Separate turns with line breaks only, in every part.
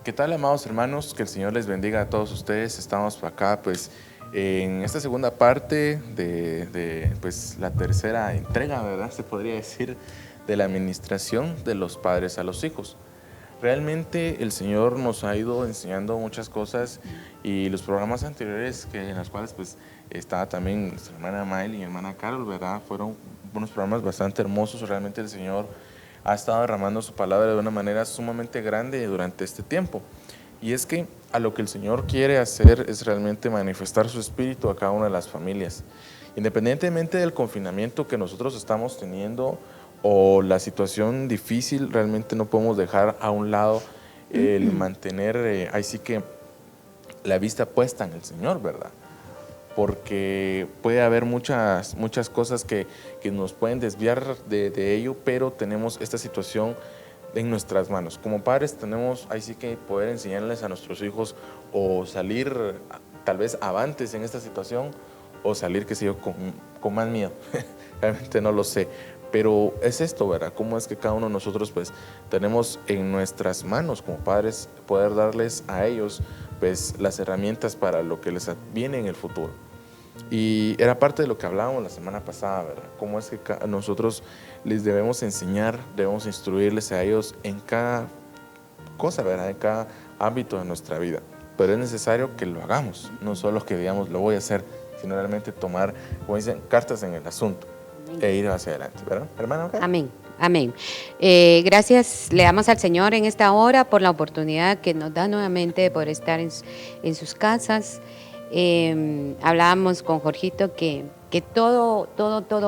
¿Qué tal, amados hermanos? Que el Señor les bendiga a todos ustedes. Estamos acá, pues, en esta segunda parte de pues, la tercera entrega, ¿verdad? Se podría decir, de la administración de los padres a los hijos. Realmente el Señor nos ha ido enseñando muchas cosas y los programas anteriores en los cuales pues estaba también nuestra hermana Mael y mi hermana Carol, ¿verdad? Fueron unos programas bastante hermosos. Realmente el Señor ha estado derramando su palabra de una manera sumamente grande durante este tiempo. Y es que a lo que el Señor quiere hacer es realmente manifestar su espíritu a cada una de las familias. Independientemente del confinamiento que nosotros estamos teniendo o la situación difícil, realmente no podemos dejar a un lado el mantener, ahí sí que la vista puesta en el Señor, ¿verdad? Porque puede haber muchas cosas que nos pueden desviar de ello, pero tenemos esta situación en nuestras manos. Como padres tenemos ahí sí que poder enseñarles a nuestros hijos o salir tal vez avantes en esta situación o salir, qué sé yo, con más miedo. Realmente no lo sé. Pero es esto, ¿verdad? Cómo es que cada uno de nosotros pues tenemos en nuestras manos como padres poder darles a ellos pues las herramientas para lo que les viene en el futuro. Y era parte de lo que hablábamos la semana pasada, ¿verdad? Cómo es que nosotros les debemos enseñar, debemos instruirles a ellos en cada cosa, ¿verdad? En cada ámbito de nuestra vida. Pero es necesario que lo hagamos, no solo que digamos lo voy a hacer, sino realmente tomar, como dicen, cartas en el asunto e ir hacia adelante, ¿verdad? Hermana, ¿okay?
Amén. Amén. Gracias, le damos al Señor en esta hora por la oportunidad que nos da nuevamente de poder estar en sus casas. Hablábamos con Jorgito que todo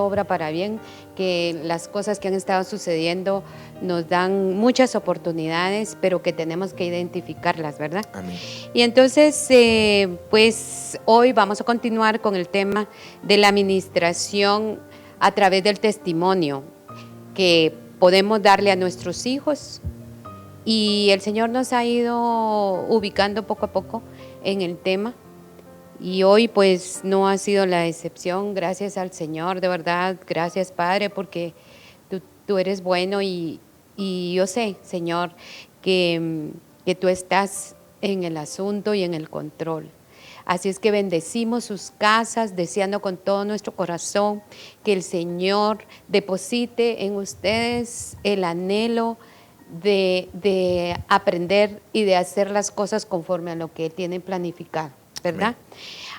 obra para bien, que las cosas que han estado sucediendo nos dan muchas oportunidades, pero que tenemos que identificarlas, ¿verdad?
Amén.
Y entonces, pues hoy vamos a continuar con el tema de la administración a través del testimonio que podemos darle a nuestros hijos, y el Señor nos ha ido ubicando poco a poco en el tema, y hoy pues no ha sido la excepción. Gracias al Señor, de verdad, gracias Padre, porque tú eres bueno, y yo sé, Señor, que tú estás en el asunto y en el control. Así es que bendecimos sus casas, deseando con todo nuestro corazón que el Señor deposite en ustedes el anhelo de aprender y de hacer las cosas conforme a lo que tienen planificado, ¿verdad? Amén.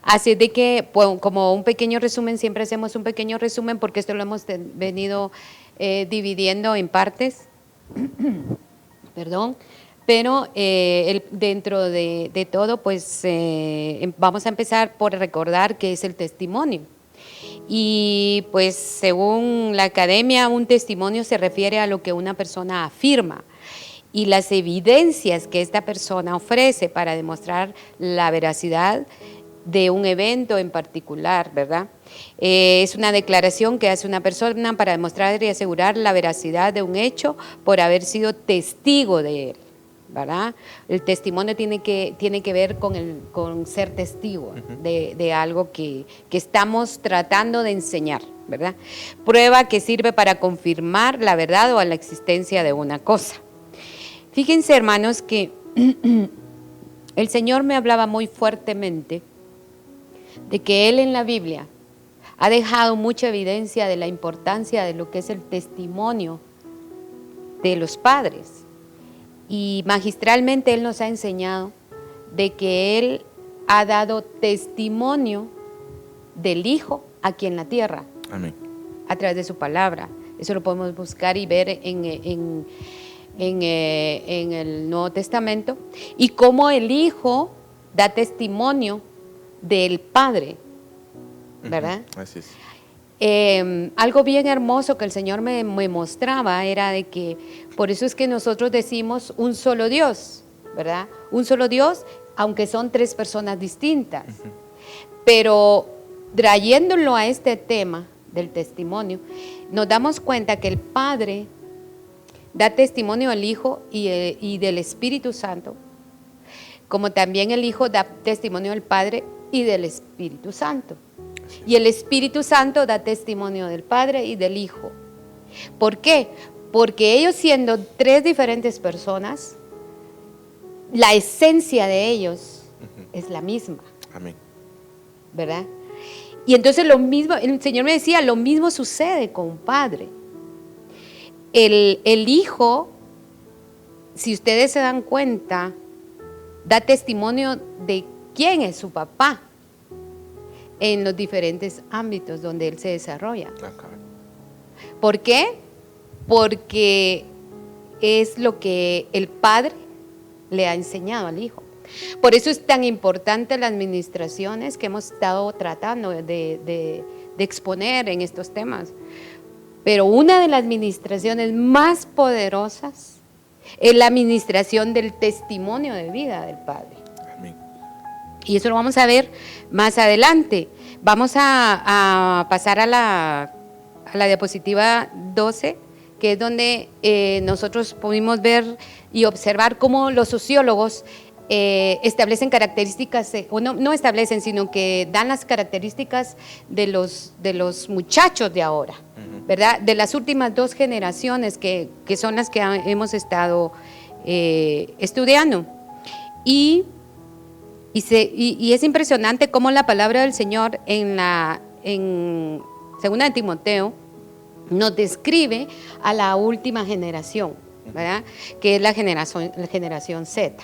Así es de que, pues, como un pequeño resumen, siempre hacemos un pequeño resumen porque esto lo hemos venido dividiendo en partes, perdón. Pero dentro de todo, pues vamos a empezar por recordar qué es el testimonio. Y pues según la academia, un testimonio se refiere a lo que una persona afirma y las evidencias que esta persona ofrece para demostrar la veracidad de un evento en particular, ¿verdad? Es una declaración que hace una persona para demostrar y asegurar la veracidad de un hecho por haber sido testigo de él, ¿verdad? El testimonio tiene que ver con ser testigo de algo que estamos tratando de enseñar, ¿verdad? Prueba que sirve para confirmar la verdad o la existencia de una cosa. Fíjense, hermanos, que el Señor me hablaba muy fuertemente de que Él en la Biblia ha dejado mucha evidencia de la importancia de lo que es el testimonio de los padres. Y magistralmente Él nos ha enseñado de que Él ha dado testimonio del Hijo aquí en la tierra.
Amén.
A través de su palabra. Eso lo podemos buscar y ver en el Nuevo Testamento. Y cómo el Hijo da testimonio del Padre, ¿verdad?
Así es.
Algo bien hermoso que el Señor me mostraba era de que por eso es que nosotros decimos un solo Dios, ¿verdad? Un solo Dios, aunque son tres personas distintas. Pero trayéndolo a este tema del testimonio, nos damos cuenta que el Padre da testimonio al Hijo y del Espíritu Santo, como también el Hijo da testimonio al Padre y del Espíritu Santo. Y el Espíritu Santo da testimonio del Padre y del Hijo. ¿Por qué? Porque ellos, siendo tres diferentes personas, la esencia de ellos es la misma.
Amén.
¿Verdad? Y entonces lo mismo, el Señor me decía, lo mismo sucede con un padre. El hijo, si ustedes se dan cuenta, da testimonio de quién es su papá en los diferentes ámbitos donde él se desarrolla. ¿Por qué? Porque es lo que el padre le ha enseñado al hijo. Por eso es tan importante las administraciones que hemos estado tratando de exponer en estos temas. Pero una de las administraciones más poderosas es la administración del testimonio de vida del Padre.
Amén.
Y eso lo vamos a ver más adelante. Vamos a pasar a la diapositiva 12, que es donde nosotros pudimos ver y observar cómo los sociólogos establecen características, no establecen, sino que dan las características de los muchachos de ahora, ¿verdad? De las últimas 2 generaciones que son las que hemos estado estudiando. Y es impresionante cómo la palabra del Señor en 2 de Timoteo nos describe a la última generación, ¿verdad? Que es la generación Z.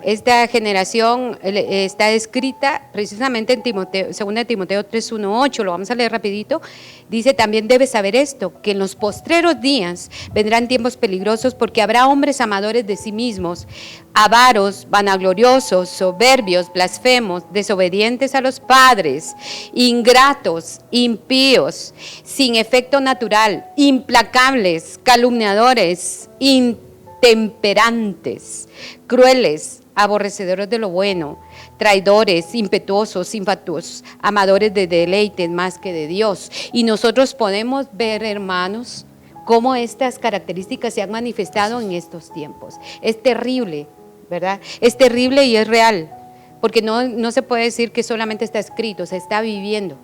Esta generación está descrita precisamente en 2 de Timoteo 3:1-8, lo vamos a leer rapidito. Dice: también debes saber esto, que en los postreros días vendrán tiempos peligrosos, porque habrá hombres amadores de sí mismos, avaros, vanagloriosos, soberbios, blasfemos, desobedientes a los padres, ingratos, impíos, sin efecto natural, implacables, calumniadores, intemperantes, crueles, aborrecedores de lo bueno, traidores, impetuosos, infatuosos, amadores de deleites más que de Dios. Y nosotros podemos ver, hermanos, cómo estas características se han manifestado en estos tiempos. Es terrible, ¿verdad? Es terrible y es real, porque no se puede decir que solamente está escrito, se está viviendo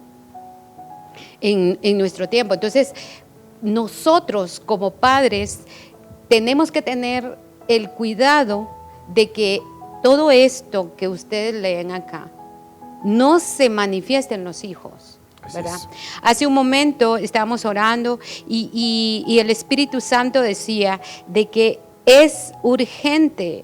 en nuestro tiempo. Entonces, nosotros como padres tenemos que tener el cuidado de que todo esto que ustedes leen acá no se manifieste en los hijos, ¿verdad? Hace un momento estábamos orando y el Espíritu Santo decía de que es urgente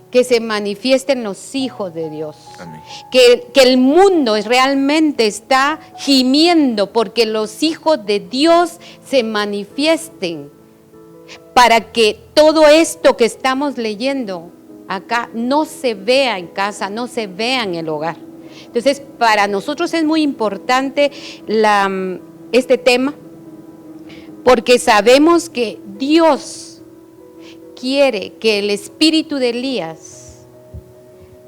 que se manifiesten los hijos de Dios. Amén. Que el mundo realmente está gimiendo porque los hijos de Dios se manifiesten, para que todo esto que estamos leyendo acá no se vea en casa, no se vea en el hogar. Entonces, para nosotros es muy importante este tema, porque sabemos que Dios quiere que el espíritu de Elías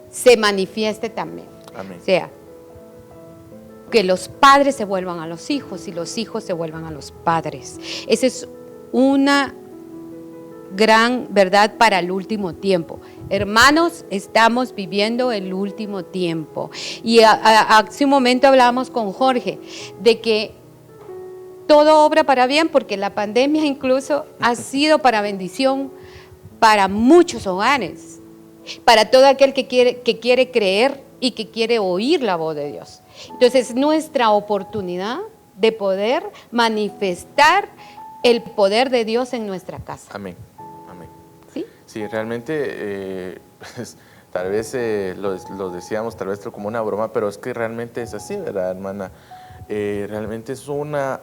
se manifieste también. Amén. O sea, que los padres se vuelvan a los hijos y los hijos se vuelvan a los padres. Esa es una gran verdad para el último tiempo. Hermanos, estamos viviendo el último tiempo. Y hace un momento hablábamos con Jorge de que todo obra para bien, porque la pandemia incluso ha sido para bendición para muchos hogares, para todo aquel que quiere creer y que quiere oír la voz de Dios. Entonces, nuestra oportunidad de poder manifestar el poder de Dios en nuestra casa.
Amén.
Sí,
realmente, pues, tal vez lo decíamos, tal vez como una broma, pero es que realmente es así, ¿verdad, hermana? Realmente es una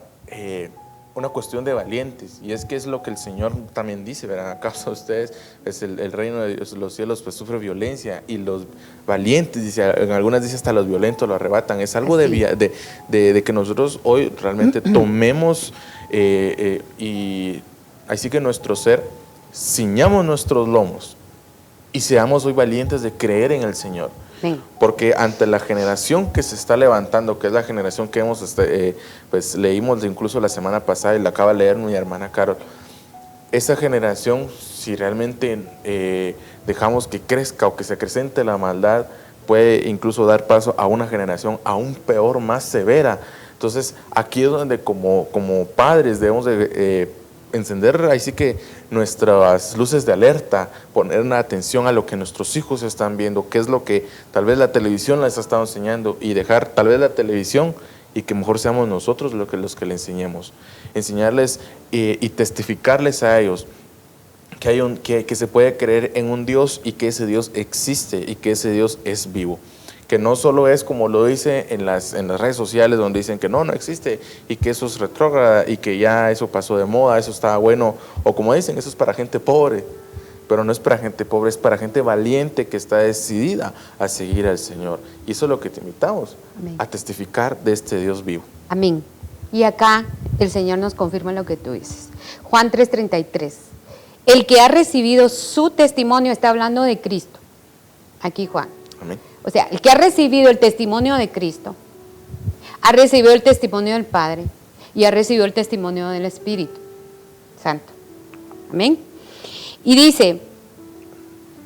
cuestión de valientes, y es que es lo que el Señor también dice, ¿verdad? A causa de ustedes, es el reino de Dios, los cielos pues sufre violencia, y los valientes, dice, en algunas dice hasta los violentos lo arrebatan. Es algo de que nosotros hoy realmente tomemos y así que nuestro ser, ciñamos nuestros lomos y seamos hoy valientes de creer en el Señor. Sí. Porque ante la generación que se está levantando, que es la generación que hemos, pues leímos incluso la semana pasada y la acaba de leer mi hermana Carol, esa generación, si realmente dejamos que crezca o que se acrecente la maldad, puede incluso dar paso a una generación aún peor, más severa. Entonces, aquí es donde como padres debemos de encender ahí sí que nuestras luces de alerta, poner una atención a lo que nuestros hijos están viendo, qué es lo que tal vez la televisión les ha estado enseñando, y dejar tal vez la televisión y que mejor seamos nosotros los que le enseñemos. Enseñarles y testificarles a ellos que se puede creer en un Dios y que ese Dios existe y que ese Dios es vivo. Que no solo es como lo dice en las redes sociales, donde dicen que no existe y que eso es retrógrada y que ya eso pasó de moda, eso estaba bueno, o como dicen, eso es para gente pobre. Pero no es para gente pobre, es para gente valiente que está decidida a seguir al Señor. Y eso es lo que te invitamos, amén, a testificar de este Dios vivo.
Amén. Y acá el Señor nos confirma lo que tú dices. Juan 3:33. El que ha recibido su testimonio, está hablando de Cristo. Aquí Juan.
Amén.
O sea, el que ha recibido el testimonio de Cristo, ha recibido el testimonio del Padre y ha recibido el testimonio del Espíritu Santo. Amén. Y dice,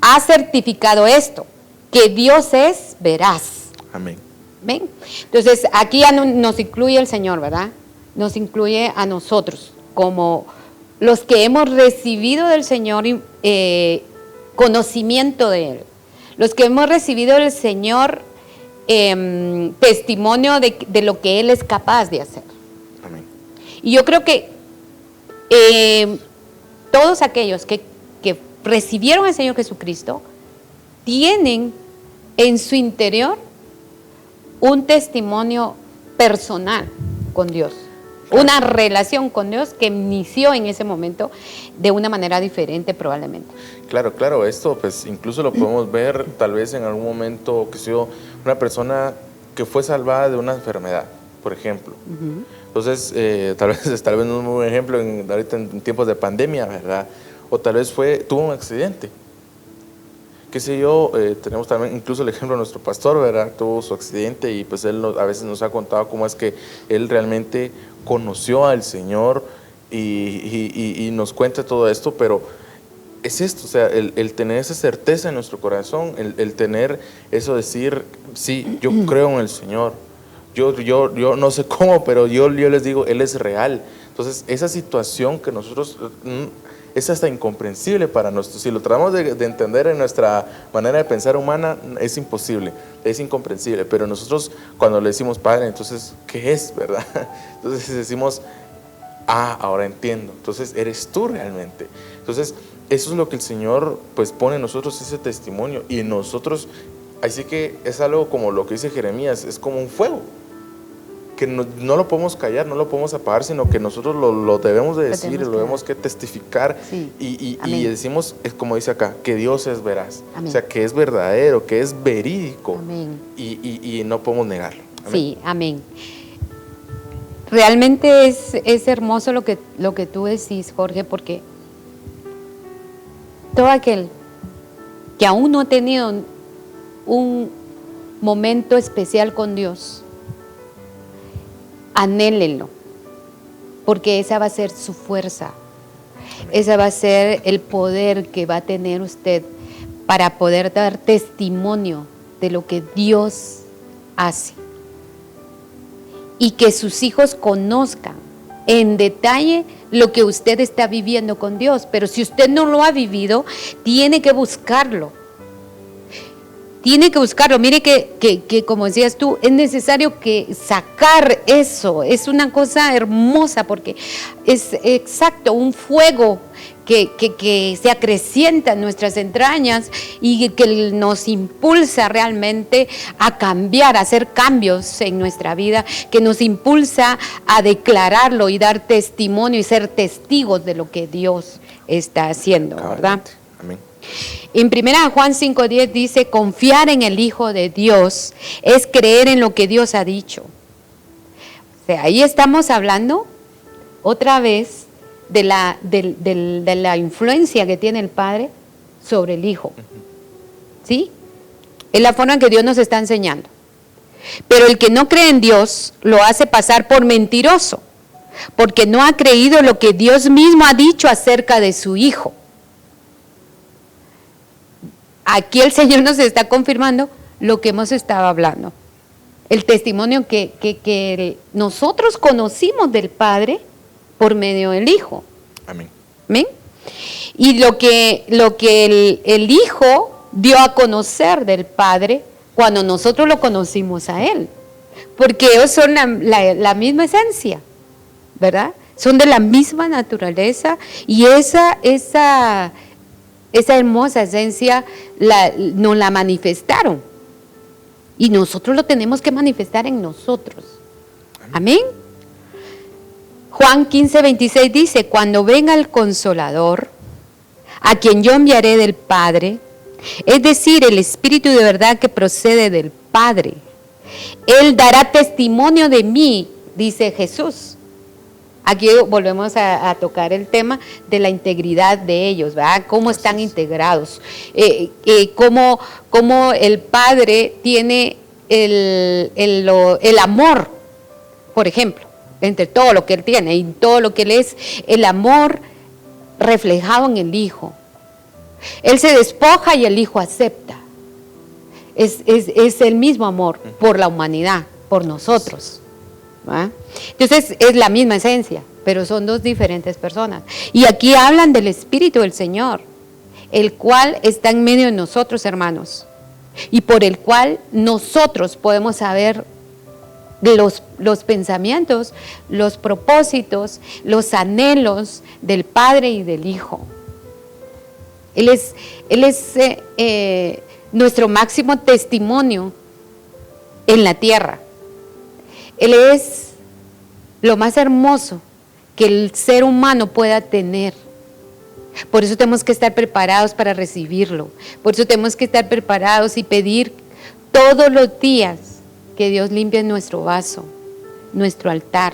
ha certificado esto, que Dios es veraz.
Amén.
¿Ven? Entonces, aquí ya nos incluye el Señor, ¿verdad? Nos incluye a nosotros, como los que hemos recibido del Señor conocimiento de Él. Los que hemos recibido del Señor testimonio de lo que Él es capaz de hacer.
Amén.
Y yo creo que todos aquellos que recibieron al Señor Jesucristo tienen en su interior un testimonio personal con Dios. Claro. Una relación con Dios que inició en ese momento de una manera diferente probablemente.
Claro, esto pues incluso lo podemos ver tal vez en algún momento que sea una persona que fue salvada de una enfermedad, por ejemplo. Uh-huh. Entonces, tal vez no es un buen ejemplo ahorita en tiempos de pandemia, ¿verdad? O tal vez tuvo un accidente. Qué sé yo, tenemos también incluso el ejemplo de nuestro pastor, ¿verdad? Tuvo su accidente y pues él a veces nos ha contado cómo es que él realmente conoció al Señor y nos cuenta todo esto, pero es esto, o sea, el tener esa certeza en nuestro corazón, el tener eso, decir, sí, yo creo en el Señor, yo no sé cómo, pero yo les digo, Él es real. Entonces, esa situación que nosotros es hasta incomprensible para nosotros. Si lo tratamos de entender en nuestra manera de pensar humana, es imposible, es incomprensible. Pero nosotros cuando le decimos Padre, entonces, ¿qué es, verdad? Entonces decimos, ahora entiendo. Entonces, eres tú realmente. Entonces, eso es lo que el Señor pues pone en nosotros, ese testimonio. Y en nosotros, así que es algo como lo que dice Jeremías, es como un fuego. Que no lo podemos callar, no lo podemos apagar, sino que nosotros lo debemos de decir, lo debemos que testificar, sí. y decimos, es como dice acá, que Dios es veraz, amén. O sea, que es verdadero, que es verídico, amén. Y no podemos negarlo.
Amén. Sí, amén. Realmente es hermoso lo que tú decís, Jorge, porque todo aquel que aún no ha tenido un momento especial con Dios, anhélenlo, porque esa va a ser su fuerza, esa va a ser el poder que va a tener usted para poder dar testimonio de lo que Dios hace y que sus hijos conozcan en detalle lo que usted está viviendo con Dios. Pero si usted no lo ha vivido, tiene que buscarlo. Tiene que buscarlo. Mire que como decías tú, es necesario que sacar eso. Es una cosa hermosa porque es exacto, un fuego que se acrecienta en nuestras entrañas y que nos impulsa realmente a cambiar, a hacer cambios en nuestra vida, que nos impulsa a declararlo y dar testimonio y ser testigos de lo que Dios está haciendo, ¿verdad?
Amén.
En 1 Juan 5:10 dice, confiar en el Hijo de Dios es creer en lo que Dios ha dicho. O sea, ahí estamos hablando otra vez de la influencia que tiene el Padre sobre el Hijo. ¿Sí? Es la forma en que Dios nos está enseñando. Pero el que no cree en Dios lo hace pasar por mentiroso, porque no ha creído lo que Dios mismo ha dicho acerca de su Hijo. Aquí el Señor nos está confirmando lo que hemos estado hablando. El testimonio que nosotros conocimos del Padre por medio del Hijo.
Amén.
¿Amén? Y lo que el Hijo dio a conocer del Padre cuando nosotros lo conocimos a Él. Porque ellos son la misma esencia, ¿verdad? Son de la misma naturaleza y esa hermosa esencia nos la manifestaron. Y nosotros lo tenemos que manifestar en nosotros. Amén. Juan 15, 26 dice, cuando venga el Consolador, a quien yo enviaré del Padre, es decir, el Espíritu de verdad que procede del Padre, Él dará testimonio de mí, dice Jesús. Aquí volvemos a tocar el tema de la integridad de ellos, ¿verdad? Cómo están integrados, cómo el Padre tiene el amor, por ejemplo, entre todo lo que Él tiene y todo lo que Él es, el amor reflejado en el Hijo. Él se despoja y el Hijo acepta. Es el mismo amor por la humanidad, por nosotros. ¿Va? Entonces es la misma esencia, pero son dos diferentes personas. Y aquí hablan del Espíritu del Señor, el cual está en medio de nosotros, hermanos, y por el cual nosotros podemos saber los pensamientos, los propósitos, los anhelos del Padre y del Hijo. Él es nuestro máximo testimonio en la tierra. Él es lo más hermoso que el ser humano pueda tener. Por eso tenemos que estar preparados para recibirlo. Por eso tenemos que estar preparados y pedir todos los días que Dios limpie nuestro vaso, nuestro altar,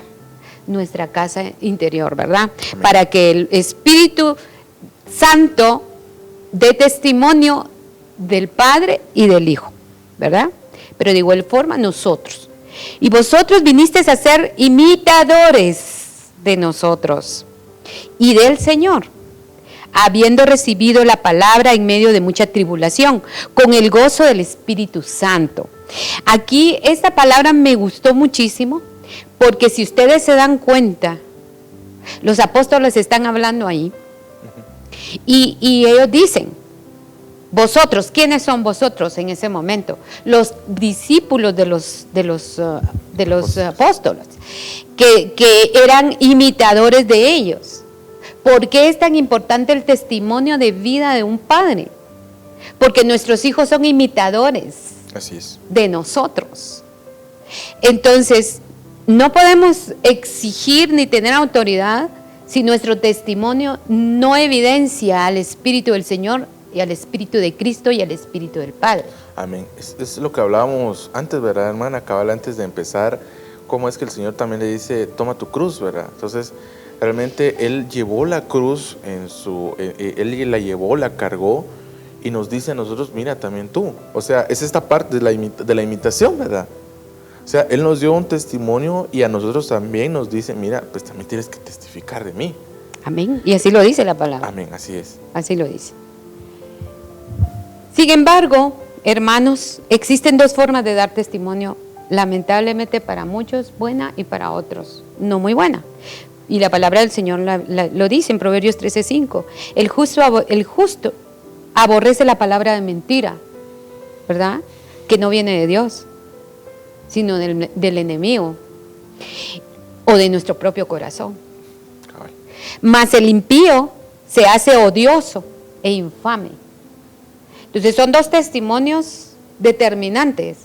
nuestra casa interior, ¿verdad? Amén. Para que el Espíritu Santo dé testimonio del Padre y del Hijo, ¿verdad? Pero de igual forma nosotros. Y vosotros vinisteis a ser imitadores de nosotros y del Señor, habiendo recibido la palabra en medio de mucha tribulación, con el gozo del Espíritu Santo. Aquí esta palabra me gustó muchísimo, porque si ustedes se dan cuenta, los apóstoles están hablando ahí, y ellos dicen, vosotros, ¿quiénes son vosotros en ese momento? Los discípulos de los apóstoles, que eran imitadores de ellos. ¿Por qué es tan importante el testimonio de vida de un padre? Porque nuestros hijos son imitadores.
Así es.
De nosotros. Entonces, no podemos exigir ni tener autoridad si nuestro testimonio no evidencia al Espíritu del Señor y al Espíritu de Cristo y al Espíritu del Padre.
Amén. Es lo que hablábamos antes, ¿verdad, hermana? Cabal, antes de empezar, cómo es que el Señor también le dice, toma tu cruz, ¿verdad? Entonces, realmente Él llevó la cruz Él la llevó, la cargó, y nos dice a nosotros, mira, también tú. O sea, es esta parte de la imitación, ¿verdad? O sea, Él nos dio un testimonio y a nosotros también nos dice, mira, pues también tienes que testificar de mí.
Amén. Y así lo dice la palabra.
Amén, así es.
Así lo dice. Sin embargo, hermanos, existen dos formas de dar testimonio, lamentablemente para muchos buena y para otros no muy buena. Y la palabra del Señor lo dice en Proverbios 13:5. El justo aborrece la palabra de mentira, ¿verdad? Que no viene de Dios, sino del enemigo o de nuestro propio corazón. Mas el impío se hace odioso e infame. Entonces son dos testimonios determinantes.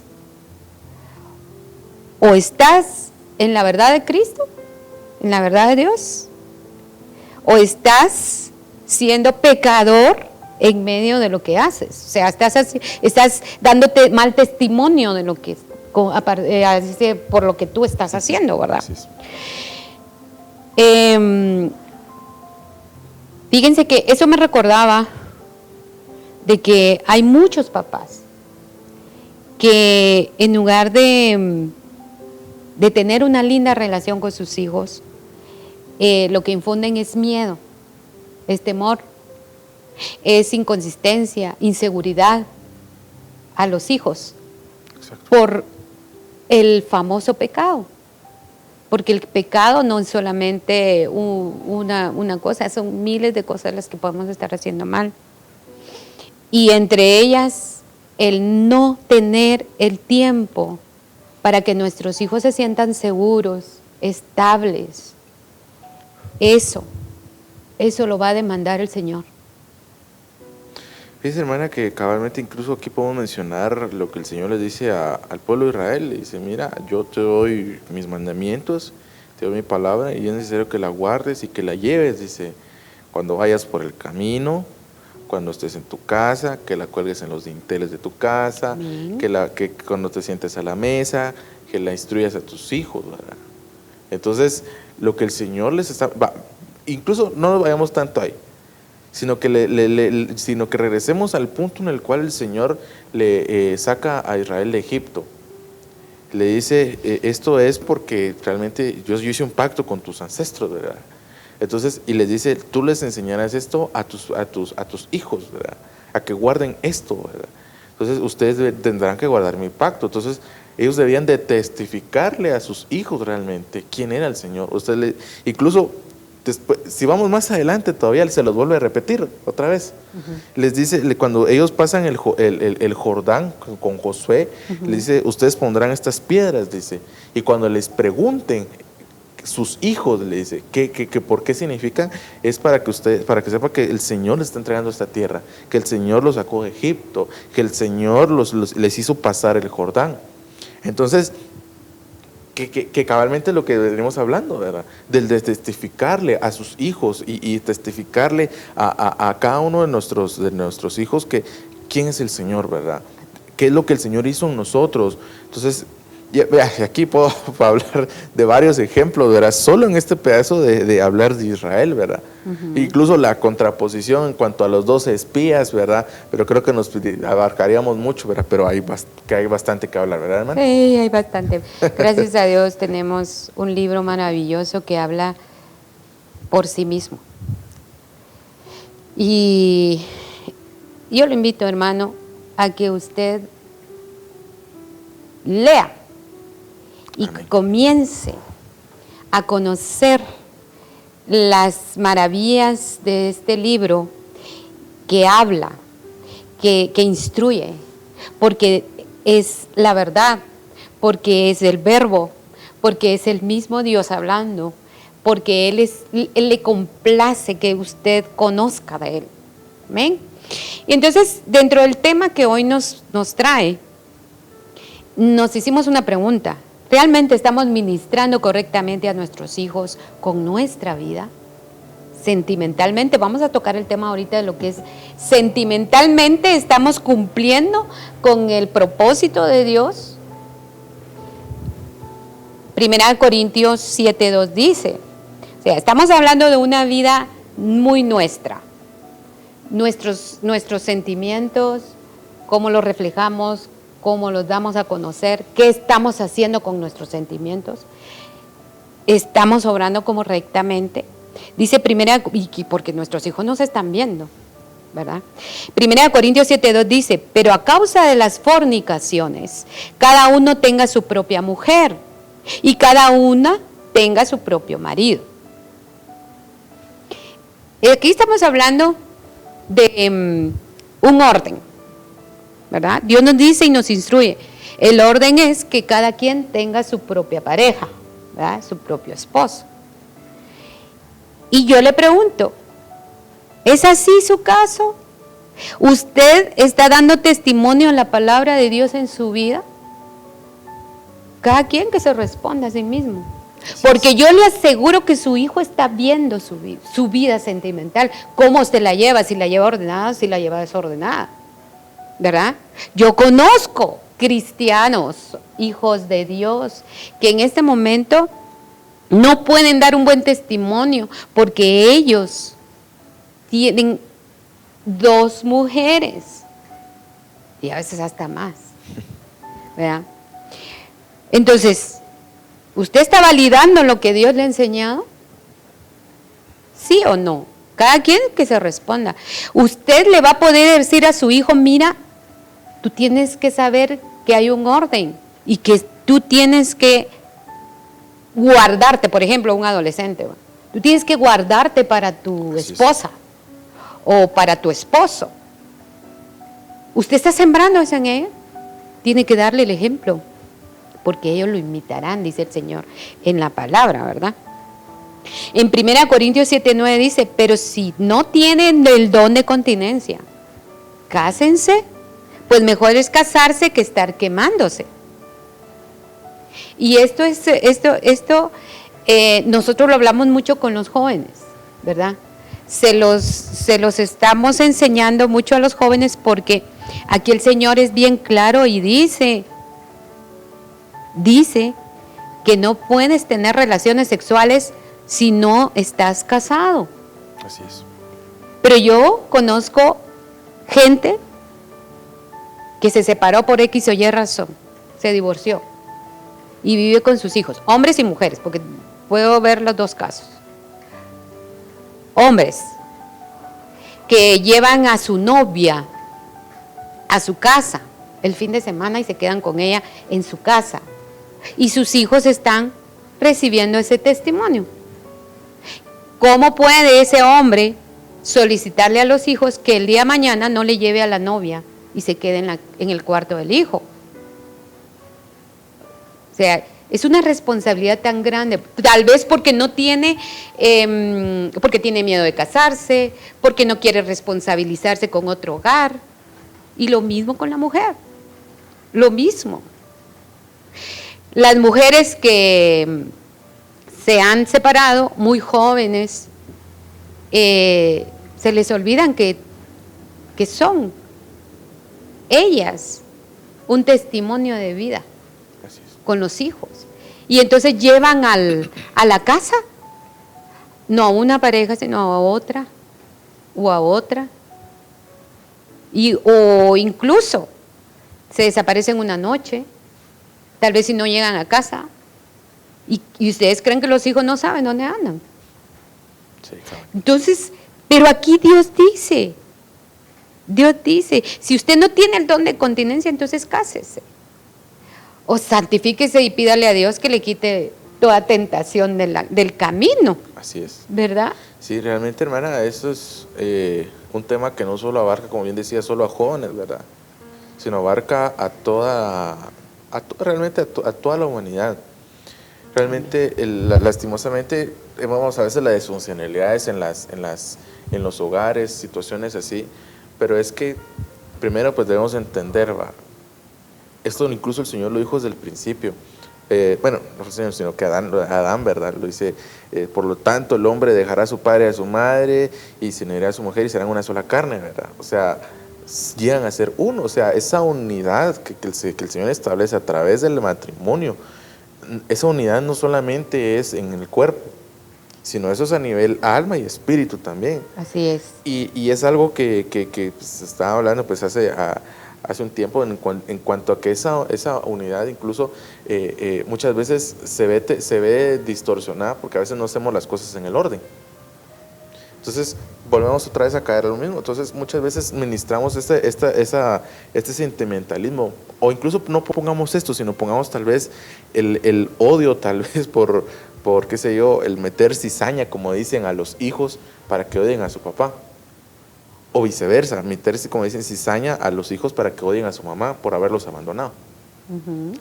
O estás en la verdad de Cristo, en la verdad de Dios, o estás siendo pecador en medio de lo que haces. O sea, estás dándote mal testimonio de lo que por lo que tú estás haciendo, ¿verdad? Fíjense que eso me recordaba de que hay muchos papás que en lugar de tener una linda relación con sus hijos, lo que infunden es miedo, es temor, es inconsistencia, inseguridad a los hijos. Exacto. Por el famoso pecado, porque el pecado no es solamente una cosa, son miles de cosas las que podemos estar haciendo mal. Y entre ellas, el no tener el tiempo para que nuestros hijos se sientan seguros, estables. Eso lo va a demandar el Señor.
Fíjese, hermana, que cabalmente incluso aquí podemos mencionar lo que el Señor le dice al pueblo de Israel. Le dice, mira, yo te doy mis mandamientos, te doy mi palabra y es necesario que la guardes y que la lleves, dice, cuando vayas por el camino, cuando estés en tu casa, que la cuelgues en los dinteles de tu casa, que cuando te sientes a la mesa, que la instruyas a tus hijos, ¿verdad? Entonces, lo que el Señor les está... incluso no nos vayamos tanto ahí, sino que, sino que regresemos al punto en el cual el Señor le saca a Israel de Egipto. Le dice, esto es porque realmente yo hice un pacto con tus ancestros, ¿verdad? Entonces, y les dice, tú les enseñarás esto a tus hijos, ¿verdad? A que guarden esto, ¿verdad? Entonces, ustedes tendrán que guardar mi pacto. Entonces, ellos debían de testificarle a sus hijos realmente quién era el Señor. Incluso, después, si vamos más adelante, todavía se los vuelve a repetir otra vez. Les dice, cuando ellos pasan el Jordán con Josué, les dice, ustedes pondrán estas piedras, dice, y cuando les pregunten, sus hijos, le dice, que por qué significan, es para que sepa que el Señor les está entregando esta tierra, que el Señor los sacó de Egipto, que el Señor les hizo pasar el Jordán. Entonces, que cabalmente lo que venimos hablando, ¿verdad? De testificarle a sus hijos y testificarle a cada uno de nuestros hijos que quién es el Señor, ¿verdad? ¿Qué es lo que el Señor hizo en nosotros? Entonces, aquí puedo hablar de varios ejemplos, ¿verdad? Solo en este pedazo de hablar de Israel, ¿verdad? Incluso la contraposición en cuanto a los 12 espías, ¿verdad? Pero creo que nos abarcaríamos mucho, ¿verdad? Pero hay bastante que hablar, ¿verdad, hermano?
Sí, hay bastante. Gracias a Dios tenemos un libro maravilloso que habla por sí mismo. Y yo lo invito, hermano, a que usted lea y comience a conocer las maravillas de este libro que habla, que instruye, porque es la verdad, porque es el verbo, porque es el mismo Dios hablando, porque Él le complace que usted conozca de Él. ¿Amén? Y entonces, dentro del tema que hoy nos trae, nos hicimos una pregunta. ¿Realmente estamos ministrando correctamente a nuestros hijos con nuestra vida? Sentimentalmente, vamos a tocar el tema ahorita de lo que es sentimentalmente, ¿estamos cumpliendo con el propósito de Dios? 1 Corintios 7:2 dice, o sea, estamos hablando de una vida muy nuestra. Nuestros sentimientos, cómo los reflejamos, cómo los damos a conocer, qué estamos haciendo con nuestros sentimientos, estamos obrando correctamente. Dice porque nuestros hijos nos están viendo, ¿verdad? 1 Corintios 7:2 dice, pero a causa de las fornicaciones, cada uno tenga su propia mujer y cada una tenga su propio marido. Aquí estamos hablando de un orden, ¿verdad? Dios nos dice y nos instruye. El orden es que cada quien tenga su propia pareja, ¿verdad? Su propio esposo. Y yo le pregunto, ¿es así su caso? ¿Usted está dando testimonio en la palabra de Dios en su vida? Cada quien que se responda a sí mismo. Porque yo le aseguro que su hijo está viendo su vida sentimental, cómo usted la lleva, si la lleva ordenada, si la lleva desordenada, ¿verdad? Yo conozco cristianos, hijos de Dios, que en este momento no pueden dar un buen testimonio porque ellos tienen 2 mujeres y a veces hasta más, ¿verdad? Entonces, ¿usted está validando lo que Dios le ha enseñado? ¿Sí o no? Cada quien que se responda. Usted le va a poder decir a su hijo, mira, tú tienes que saber que hay un orden y que tú tienes que guardarte, por ejemplo, un adolescente, ¿va? Tú tienes que guardarte para tu esposa o para tu esposo. Usted está sembrando eso en ella, tiene que darle el ejemplo, porque ellos lo imitarán, dice el Señor en la palabra, ¿verdad? En 1 Corintios 7:9 dice, pero si no tienen el don de continencia, cásense, pues mejor es casarse que estar quemándose. Y nosotros lo hablamos mucho con los jóvenes, ¿verdad? Se los estamos enseñando mucho a los jóvenes porque aquí el Señor es bien claro y dice que no puedes tener relaciones sexuales si no estás casado.
Así es.
Pero yo conozco gente que se separó por X o Y razón, se divorció y vive con sus hijos, hombres y mujeres, porque puedo ver los dos casos. Hombres que llevan a su novia a su casa el fin de semana y se quedan con ella en su casa. Y sus hijos están recibiendo ese testimonio. ¿Cómo puede ese hombre solicitarle a los hijos que el día de mañana no le lleve a la novia y se quede en el cuarto del hijo? O sea, es una responsabilidad tan grande, tal vez porque no tiene, porque tiene miedo de casarse, porque no quiere responsabilizarse con otro hogar. Y lo mismo con la mujer, lo mismo. Las mujeres que se han separado muy jóvenes, se les olvidan que son ellas un testimonio de vida con los hijos. Y entonces llevan a la casa, no a una pareja, sino a otra, o a otra. O incluso se desaparecen una noche, tal vez si no llegan a casa. Y ustedes creen que los hijos no saben dónde andan.
Sí, claro.
Entonces, pero aquí Dios dice, si usted no tiene el don de continencia, entonces cásese. O santifíquese y pídale a Dios que le quite toda tentación del camino.
Así es.
¿Verdad?
Sí, realmente, hermana, eso es un tema que no solo abarca, como bien decía, solo a jóvenes, ¿verdad? Sino abarca realmente a toda la humanidad. Realmente, lastimosamente, vemos a veces las disfuncionalidades en los hogares, situaciones así, pero es que primero pues debemos entender, ¿va? Esto incluso el Señor lo dijo desde el principio. Bueno, no fue el Señor, sino que Adán, ¿verdad? Lo dice, por lo tanto el hombre dejará a su padre y a su madre y se unirá a su mujer y serán una sola carne, ¿verdad? O sea, llegan a ser uno, o sea, esa unidad que el Señor establece a través del matrimonio, esa unidad no solamente es en el cuerpo, sino eso es a nivel alma y espíritu también.
Así es.
Y es algo que se estaba hablando pues hace un tiempo en cuanto a que esa unidad incluso muchas veces se ve distorsionada porque a veces no hacemos las cosas en el orden. Entonces volvemos otra vez a caer a lo mismo. Entonces muchas veces ministramos este sentimentalismo, o incluso no pongamos esto, sino pongamos tal vez el odio tal vez por qué sé yo, el meter cizaña, como dicen, a los hijos para que odien a su papá. O viceversa, meterse, como dicen, cizaña a los hijos para que odien a su mamá por haberlos abandonado.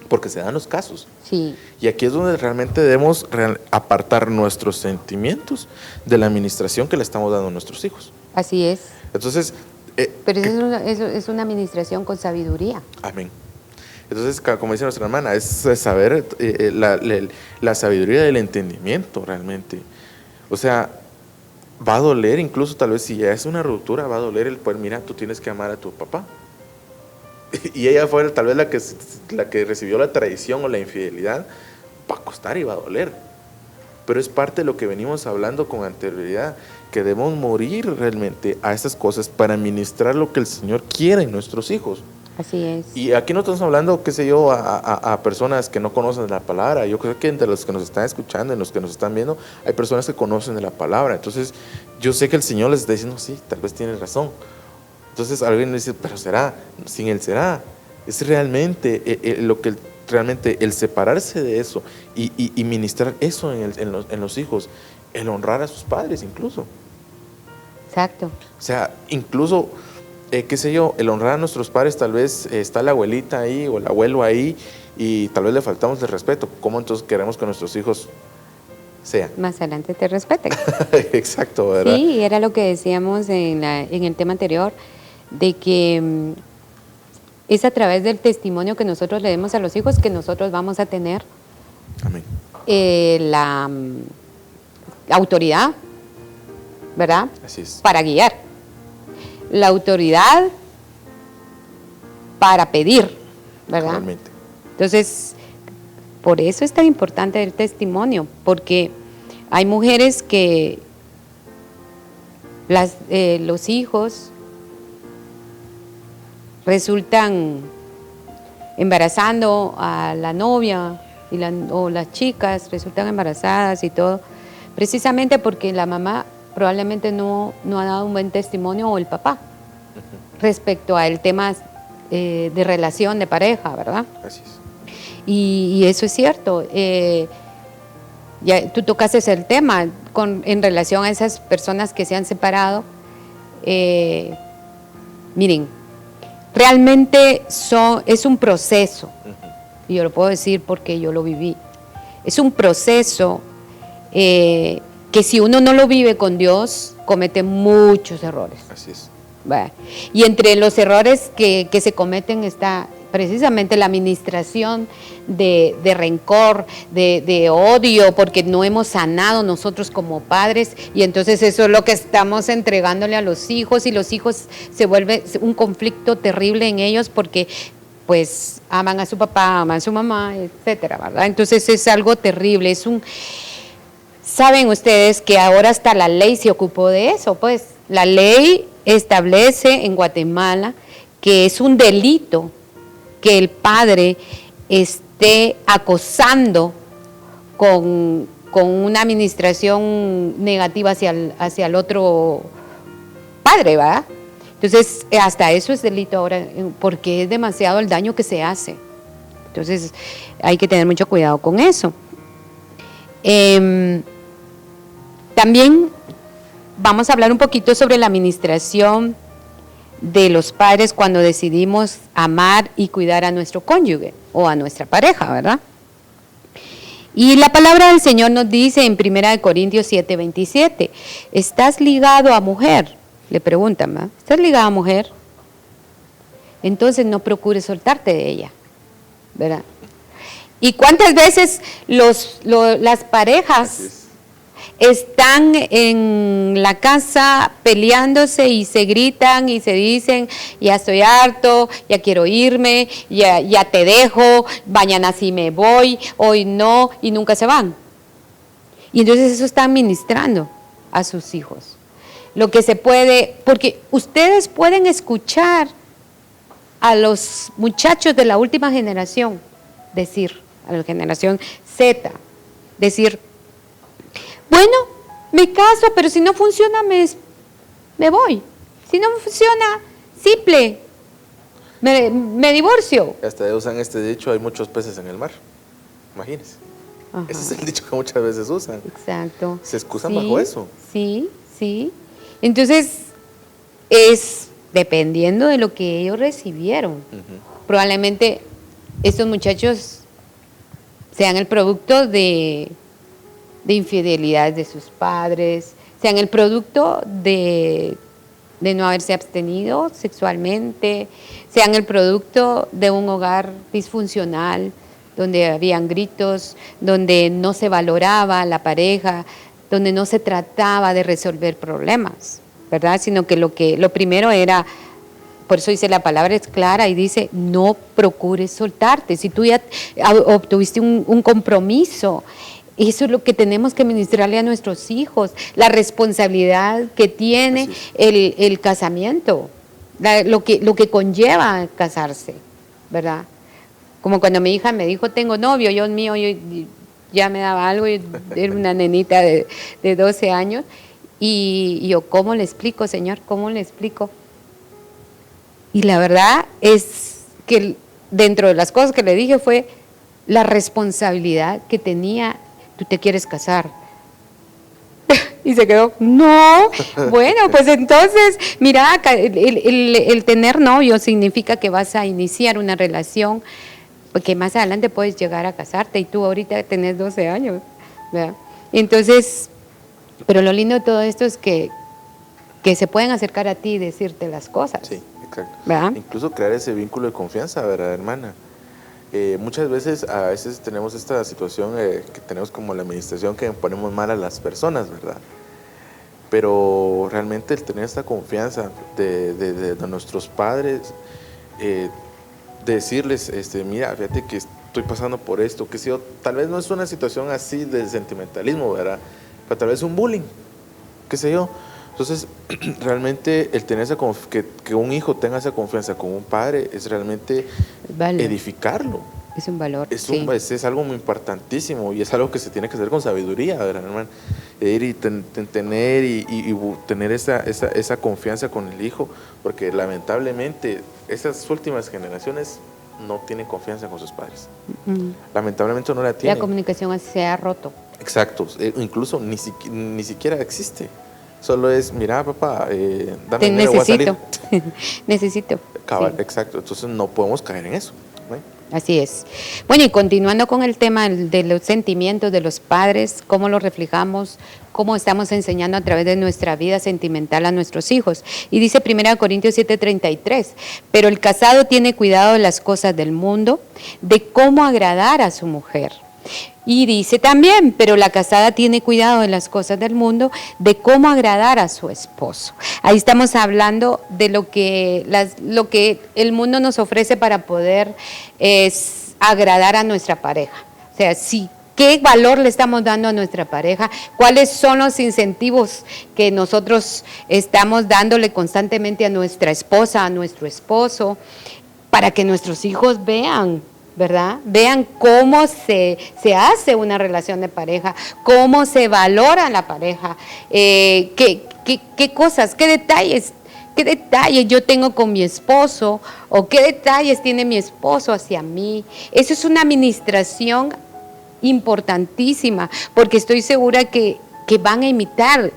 Porque se dan los casos.
Sí.
Y aquí es donde realmente debemos apartar nuestros sentimientos de la administración que le estamos dando a nuestros hijos.
Así es.
Entonces...
pero eso es una administración con sabiduría.
Amén. Entonces, como dice nuestra hermana, es saber la sabiduría del entendimiento realmente. O sea, va a doler, incluso tal vez si ya es una ruptura, va a doler el poder, mira, tú tienes que amar a tu papá. Y ella fue tal vez la que recibió la traición o la infidelidad, va a costar y va a doler. Pero es parte de lo que venimos hablando con anterioridad, que debemos morir realmente a estas cosas para ministrar lo que el Señor quiere en nuestros hijos.
Así es.
Y aquí no estamos hablando, qué sé yo, a personas que no conocen la palabra. Yo creo que entre los que nos están escuchando, en los que nos están viendo, hay personas que conocen de la palabra. Entonces, yo sé que el Señor les está diciendo, sí, tal vez tiene razón. Entonces, alguien me dice, pero será, sin Él será. Es realmente lo que realmente el separarse de eso y ministrar eso en los hijos, el honrar a sus padres incluso.
Exacto.
O sea, incluso, qué sé yo, el honrar a nuestros padres, tal vez está la abuelita ahí o el abuelo ahí y tal vez le faltamos de respeto. ¿Cómo entonces queremos que nuestros hijos sean?
Más adelante te respeten.
Exacto, ¿verdad?
Sí, era lo que decíamos en el tema anterior, de que es a través del testimonio que nosotros le demos a los hijos que nosotros vamos a tener
Amén.
La autoridad, ¿verdad?
Así es.
Para guiar. La autoridad para pedir, ¿verdad?
Realmente.
Entonces, por eso es tan importante el testimonio, porque hay mujeres que los hijos resultan embarazando a la novia o las chicas resultan embarazadas y todo, precisamente porque la mamá probablemente no ha dado un buen testimonio o el papá respecto al tema de relación de pareja, ¿verdad?
Así es.
Y eso es cierto. Ya tú tocaste el tema en relación a esas personas que se han separado. Miren, realmente es un proceso, y yo lo puedo decir porque yo lo viví. Es un proceso que si uno no lo vive con Dios, comete muchos errores.
Así es.
Y entre los errores que se cometen está precisamente la administración de rencor, de odio, porque no hemos sanado nosotros como padres, y entonces eso es lo que estamos entregándole a los hijos, y los hijos se vuelve un conflicto terrible en ellos porque pues aman a su papá, aman a su mamá, etcétera, ¿verdad? Entonces es algo terrible, saben ustedes que ahora hasta la ley se ocupó de eso, pues la ley establece en Guatemala que es un delito que el padre esté acosando con una administración negativa hacia el otro padre, ¿verdad? Entonces, hasta eso es delito ahora, porque es demasiado el daño que se hace. Entonces, hay que tener mucho cuidado con eso. También vamos a hablar un poquito sobre la administración de los padres cuando decidimos amar y cuidar a nuestro cónyuge o a nuestra pareja, ¿verdad? Y la palabra del Señor nos dice en 1 Corintios 7:27, ¿estás ligado a mujer? Le preguntan, ¿verdad? ¿Estás ligado a mujer? Entonces no procures soltarte de ella, ¿verdad? ¿Y cuántas veces las parejas están en la casa peleándose y se gritan y se dicen, ya estoy harto, ya quiero irme, ya te dejo, mañana sí me voy, hoy no, y nunca se van? Y entonces eso está ministrando a sus hijos. Lo que se puede, porque ustedes pueden escuchar a los muchachos de la última generación decir, a la generación Z, decir, bueno, me caso, pero si no funciona, me voy. Si no funciona, simple, me divorcio.
Hasta usan este dicho, hay muchos peces en el mar. Imagínense.
Ajá.
Ese es el dicho que muchas veces usan.
Exacto.
Se excusan bajo eso.
Sí, sí. Entonces, es dependiendo de lo que ellos recibieron. Probablemente estos muchachos sean el producto de infidelidades de sus padres, sean el producto de no haberse abstenido sexualmente, sean el producto de un hogar disfuncional, donde habían gritos, donde no se valoraba la pareja, donde no se trataba de resolver problemas, ¿verdad? Sino que lo primero era, por eso dice la palabra es clara y dice, no procures soltarte. Si tú ya obtuviste un compromiso, eso es lo que tenemos que ministrarle a nuestros hijos, la responsabilidad que tiene el casamiento, lo que conlleva casarse, ¿verdad? Como cuando mi hija me dijo, tengo novio, yo ya me daba algo, era una nenita de 12 años, y yo, ¿cómo le explico, Señor? ¿Cómo le explico? Y la verdad es que dentro de las cosas que le dije fue, la responsabilidad que tenía, tú te quieres casar. Y se quedó, no, bueno, pues entonces, mira, el tener novio significa que vas a iniciar una relación, porque más adelante puedes llegar a casarte y tú ahorita tenés 12 años, ¿verdad? Entonces, pero lo lindo de todo esto es que se pueden acercar a ti y decirte las cosas.
Sí, exacto.
¿Verdad?
Incluso crear ese vínculo de confianza, ¿verdad, hermana? Muchas veces, a veces tenemos esta situación que tenemos como la administración que ponemos mal a las personas, ¿verdad? Pero realmente el tener esta confianza de nuestros padres, decirles, mira, fíjate que estoy pasando por esto, que si yo, tal vez no es una situación así de sentimentalismo, ¿verdad? Pero tal vez un bullying, qué sé yo. Entonces, realmente el tener que un hijo tenga esa confianza con un padre es realmente edificarlo.
Es un valor.
Es algo muy importantísimo y es algo que se tiene que hacer con sabiduría, ¿verdad, hermano? Tener esa confianza con el hijo, porque lamentablemente esas últimas generaciones no tienen confianza con sus padres. Lamentablemente no la tienen.
La comunicación se ha roto.
Exacto, incluso ni siquiera existe. Solo es, mira, papá, dame
Te
dinero,
necesito.
voy a salir.
Necesito.
Cabal,
Sí.
exacto. Entonces no podemos caer en eso, ¿no?
Así es. Bueno, y continuando con el tema de los sentimientos de los padres, cómo los reflejamos, cómo estamos enseñando a través de nuestra vida sentimental a nuestros hijos. Y dice 1 Corintios 7:33, pero el casado tiene cuidado de las cosas del mundo, de cómo agradar a su mujer. Y dice también, pero la casada tiene cuidado de las cosas del mundo, de cómo agradar a su esposo. Ahí estamos hablando de lo que el mundo nos ofrece para poder agradar a nuestra pareja. O sea, ¿qué valor le estamos dando a nuestra pareja? ¿Cuáles son los incentivos que nosotros estamos dándole constantemente a nuestra esposa, a nuestro esposo, para que nuestros hijos vean, ¿verdad? Vean cómo se hace una relación de pareja, cómo se valora la pareja, qué cosas, qué detalles yo tengo con mi esposo o qué detalles tiene mi esposo hacia mí. Eso es una administración importantísima, porque estoy segura que van a imitar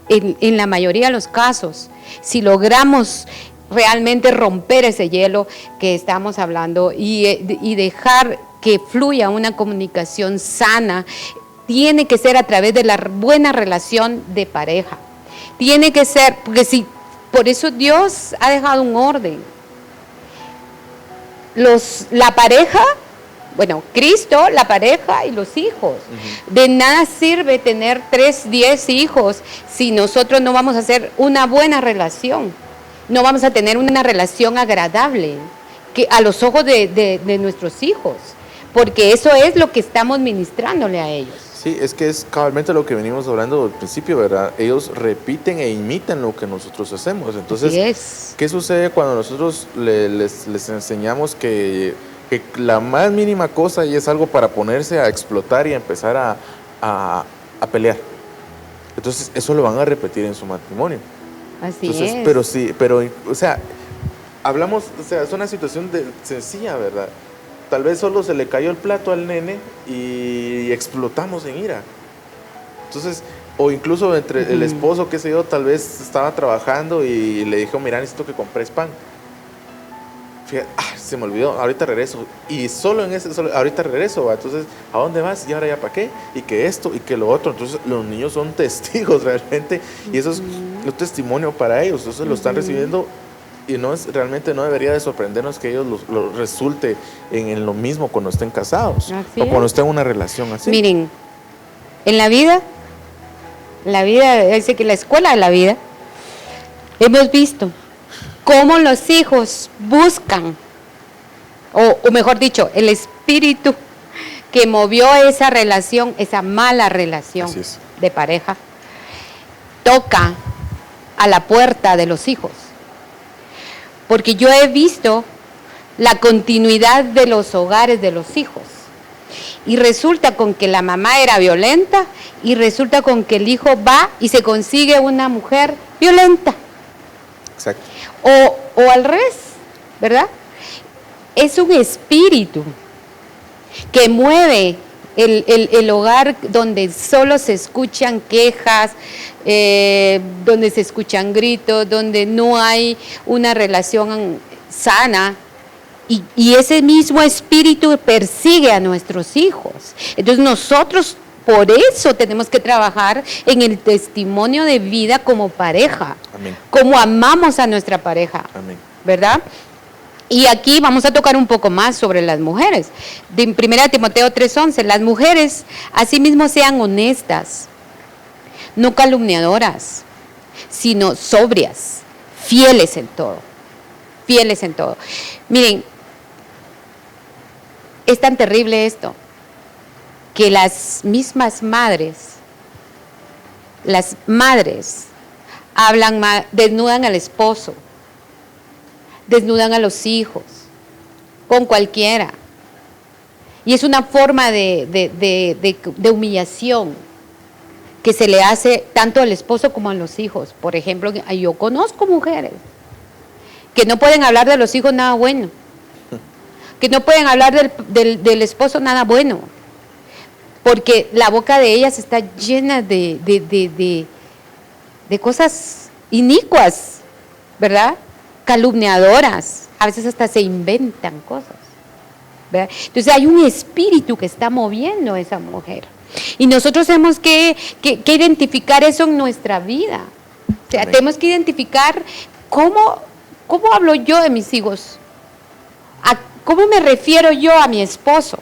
en la mayoría de los casos, si logramos realmente romper ese hielo que estamos hablando y dejar que fluya una comunicación sana. Tiene que ser a través de la buena relación de pareja. Tiene que ser, porque por eso Dios ha dejado un orden. La pareja, bueno, Cristo, la pareja y los hijos. De nada sirve tener 3, 10 hijos si nosotros no vamos a hacer una buena relación. No vamos a tener una relación agradable a los ojos de nuestros hijos, porque eso es lo que estamos ministrándole a ellos.
Sí, es que es cabalmente lo que venimos hablando al principio, ¿verdad? Ellos repiten e imitan lo que nosotros hacemos. Entonces, ¿qué sucede cuando nosotros les enseñamos que la más mínima cosa y es algo para ponerse a explotar y a empezar a pelear? Entonces, eso lo van a repetir en su matrimonio.
Así
entonces,
es.
Pero, o sea, hablamos, o sea, es una situación sencilla, ¿verdad? Tal vez solo se le cayó el plato al nene y explotamos en ira. Entonces, o incluso entre el esposo, qué sé yo, tal vez estaba trabajando y le dijo, mira, necesito que compres pan. Fíjate, se me olvidó, ahorita regreso. Y ahorita regreso, ¿va? Entonces, ¿a dónde vas? ¿Y ahora ya para qué? Y que esto y que lo otro. Entonces, los niños son testigos realmente. Y eso es un testimonio para ellos. Entonces, lo están recibiendo. Y realmente no debería de sorprendernos que ellos lo resulte en lo mismo cuando estén casados.
Así
o cuando
es.
estén en una relación así.
Miren, en la vida, dice que la escuela de la vida, hemos visto cómo los hijos buscan, o mejor dicho, el espíritu que movió esa relación, esa mala relación de pareja, toca a la puerta de los hijos. Porque yo he visto la continuidad de los hogares de los hijos. Y resulta con que la mamá era violenta y resulta con que el hijo va y se consigue una mujer violenta.
Exacto.
O al revés, ¿verdad? Es un espíritu que mueve el hogar donde solo se escuchan quejas, donde se escuchan gritos, donde no hay una relación sana. Y ese mismo espíritu persigue a nuestros hijos. Entonces nosotros por eso tenemos que trabajar en el testimonio de vida como pareja.
Amén.
Como amamos a nuestra pareja.
Amén.
¿Verdad? Y aquí vamos a tocar un poco más sobre las mujeres. De 1 Timoteo 3:11, las mujeres asimismo sean honestas, no calumniadoras, sino sobrias, fieles en todo. Fieles en todo. Miren, es tan terrible esto, que las mismas madres, hablan mal, desnudan al esposo, desnudan a los hijos, con cualquiera. Y es una forma de humillación que se le hace tanto al esposo como a los hijos. Por ejemplo, yo conozco mujeres que no pueden hablar de los hijos nada bueno, que no pueden hablar del esposo nada bueno, porque la boca de ellas está llena de cosas inicuas, ¿verdad? Calumniadoras, a veces hasta se inventan cosas, ¿verdad? Entonces hay un espíritu que está moviendo a esa mujer y nosotros tenemos que identificar eso en nuestra vida. O sea, tenemos que identificar cómo hablo yo de mis hijos, cómo me refiero yo a mi esposo,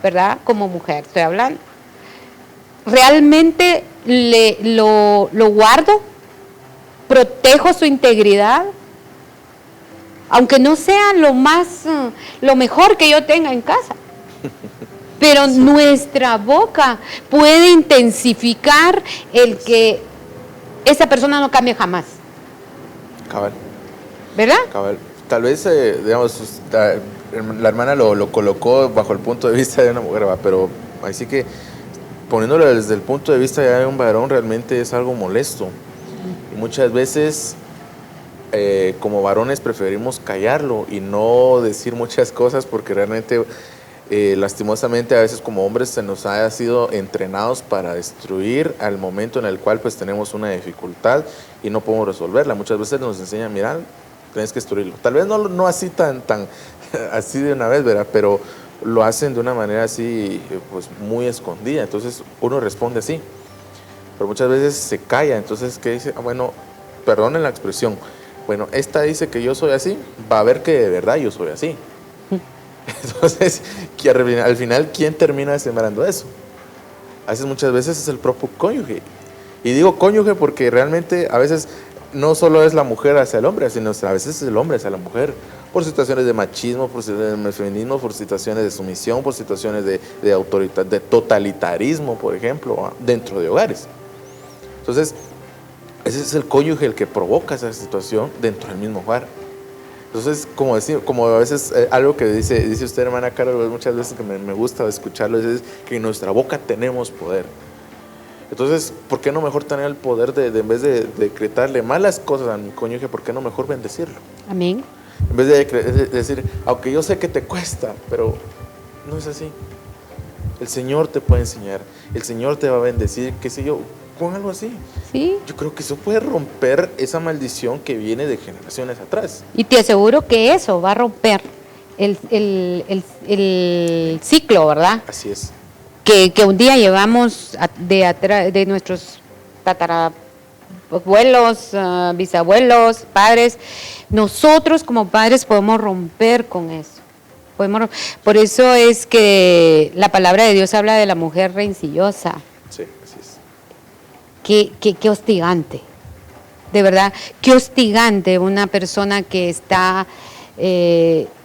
¿verdad? Como mujer estoy hablando. ¿Realmente lo guardo? ¿Protejo su integridad? Aunque no sea lo mejor que yo tenga en casa. Pero sí, nuestra boca puede intensificar el que esa persona no cambie jamás.
Cabal.
¿Verdad?
Cabal. Tal vez, digamos, la hermana lo colocó bajo el punto de vista de una mujer, ¿va? Pero así que poniéndolo desde el punto de vista ya de un varón realmente es algo molesto. Y muchas veces como varones preferimos callarlo y no decir muchas cosas porque realmente lastimosamente a veces como hombres se nos ha sido entrenados para destruir al momento en el cual pues tenemos una dificultad y no podemos resolverla. Muchas veces nos enseñan, mira, tienes que destruirlo. Tal vez no así tan así de una vez, ¿verdad? Pero lo hacen de una manera así pues muy escondida. Entonces uno responde así. Pero muchas veces se calla. Entonces, ¿qué dice? Bueno, perdonen la expresión. Bueno, esta dice que yo soy así, va a ver que de verdad yo soy así. Entonces, al final, ¿quién termina sembrando eso? A veces, muchas veces es el propio cónyuge. Y digo cónyuge porque realmente a veces no solo es la mujer hacia el hombre, sino a veces es el hombre hacia la mujer. Por situaciones de machismo, por situaciones de feminismo, por situaciones de sumisión, por situaciones de autoridad, de totalitarismo, por ejemplo, dentro de hogares. Entonces, ese es el cónyuge el que provoca esa situación dentro del mismo hogar. Entonces, como a veces algo que dice usted, hermana Carol, muchas veces que me gusta escucharlo, es que en nuestra boca tenemos poder. Entonces, ¿por qué no mejor tener el poder de en vez de decretarle malas cosas a mi cónyuge, por qué no mejor bendecirlo?
Amén.
En vez de decir, aunque yo sé que te cuesta, pero no es así. El Señor te puede enseñar, el Señor te va a bendecir, qué sé yo, con algo así.
Sí.
Yo creo que eso puede romper esa maldición que viene de generaciones atrás.
Y te aseguro que eso va a romper el ciclo, ¿verdad?
Así es.
Que un día llevamos de nuestros tatarabuelos, bisabuelos, padres. Nosotros como padres podemos romper con eso. Por eso es que la palabra de Dios habla de la mujer rencillosa.
Sí, así es.
Qué hostigante, de verdad, qué hostigante una persona que está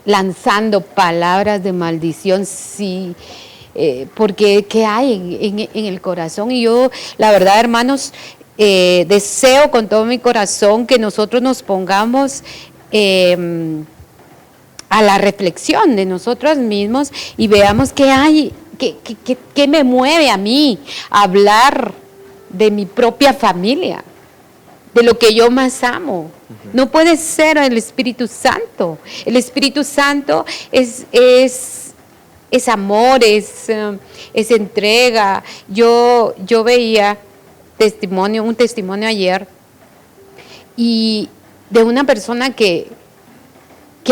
lanzando palabras de maldición, sí, porque ¿qué hay en el corazón? Y yo, la verdad, hermanos, deseo con todo mi corazón que nosotros nos pongamos a la reflexión de nosotros mismos y veamos qué hay, qué me mueve a mí a hablar de mi propia familia, de lo que yo más amo. No puede ser el Espíritu Santo. El Espíritu Santo es es amor, es entrega. Yo veía un testimonio ayer y de una persona que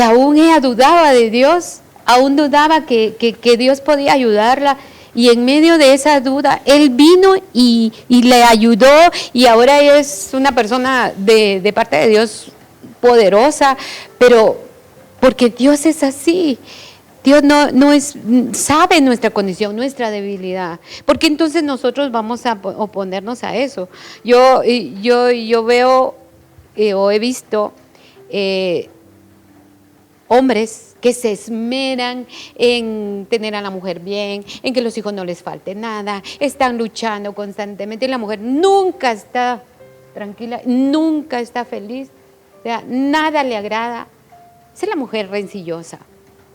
aún ella dudaba de Dios, aún dudaba que Dios podía ayudarla. Y en medio de esa duda, Él vino y le ayudó, y ahora es una persona de parte de Dios poderosa, pero porque Dios es así. Dios sabe nuestra condición, nuestra debilidad. Porque entonces nosotros vamos a oponernos a eso. Yo veo o he visto hombres que se esmeran en tener a la mujer bien, en que los hijos no les falte nada, están luchando constantemente y la mujer nunca está tranquila, nunca está feliz, o sea, nada le agrada. Esa es la mujer rencillosa,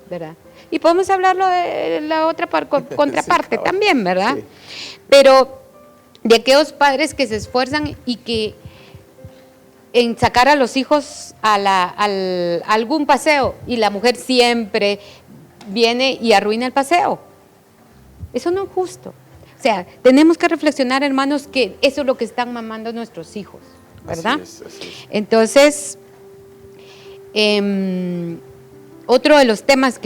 ¿verdad? Y podemos hablarlo de la otra contraparte sí, también, ¿verdad? Sí. Pero de aquellos padres que se esfuerzan y que en sacar a los hijos a algún paseo y la mujer siempre viene y arruina el paseo. Eso no es justo. O sea, tenemos que reflexionar, hermanos, que eso es lo que están mamando nuestros hijos, ¿verdad? Así es. Entonces, otro de los temas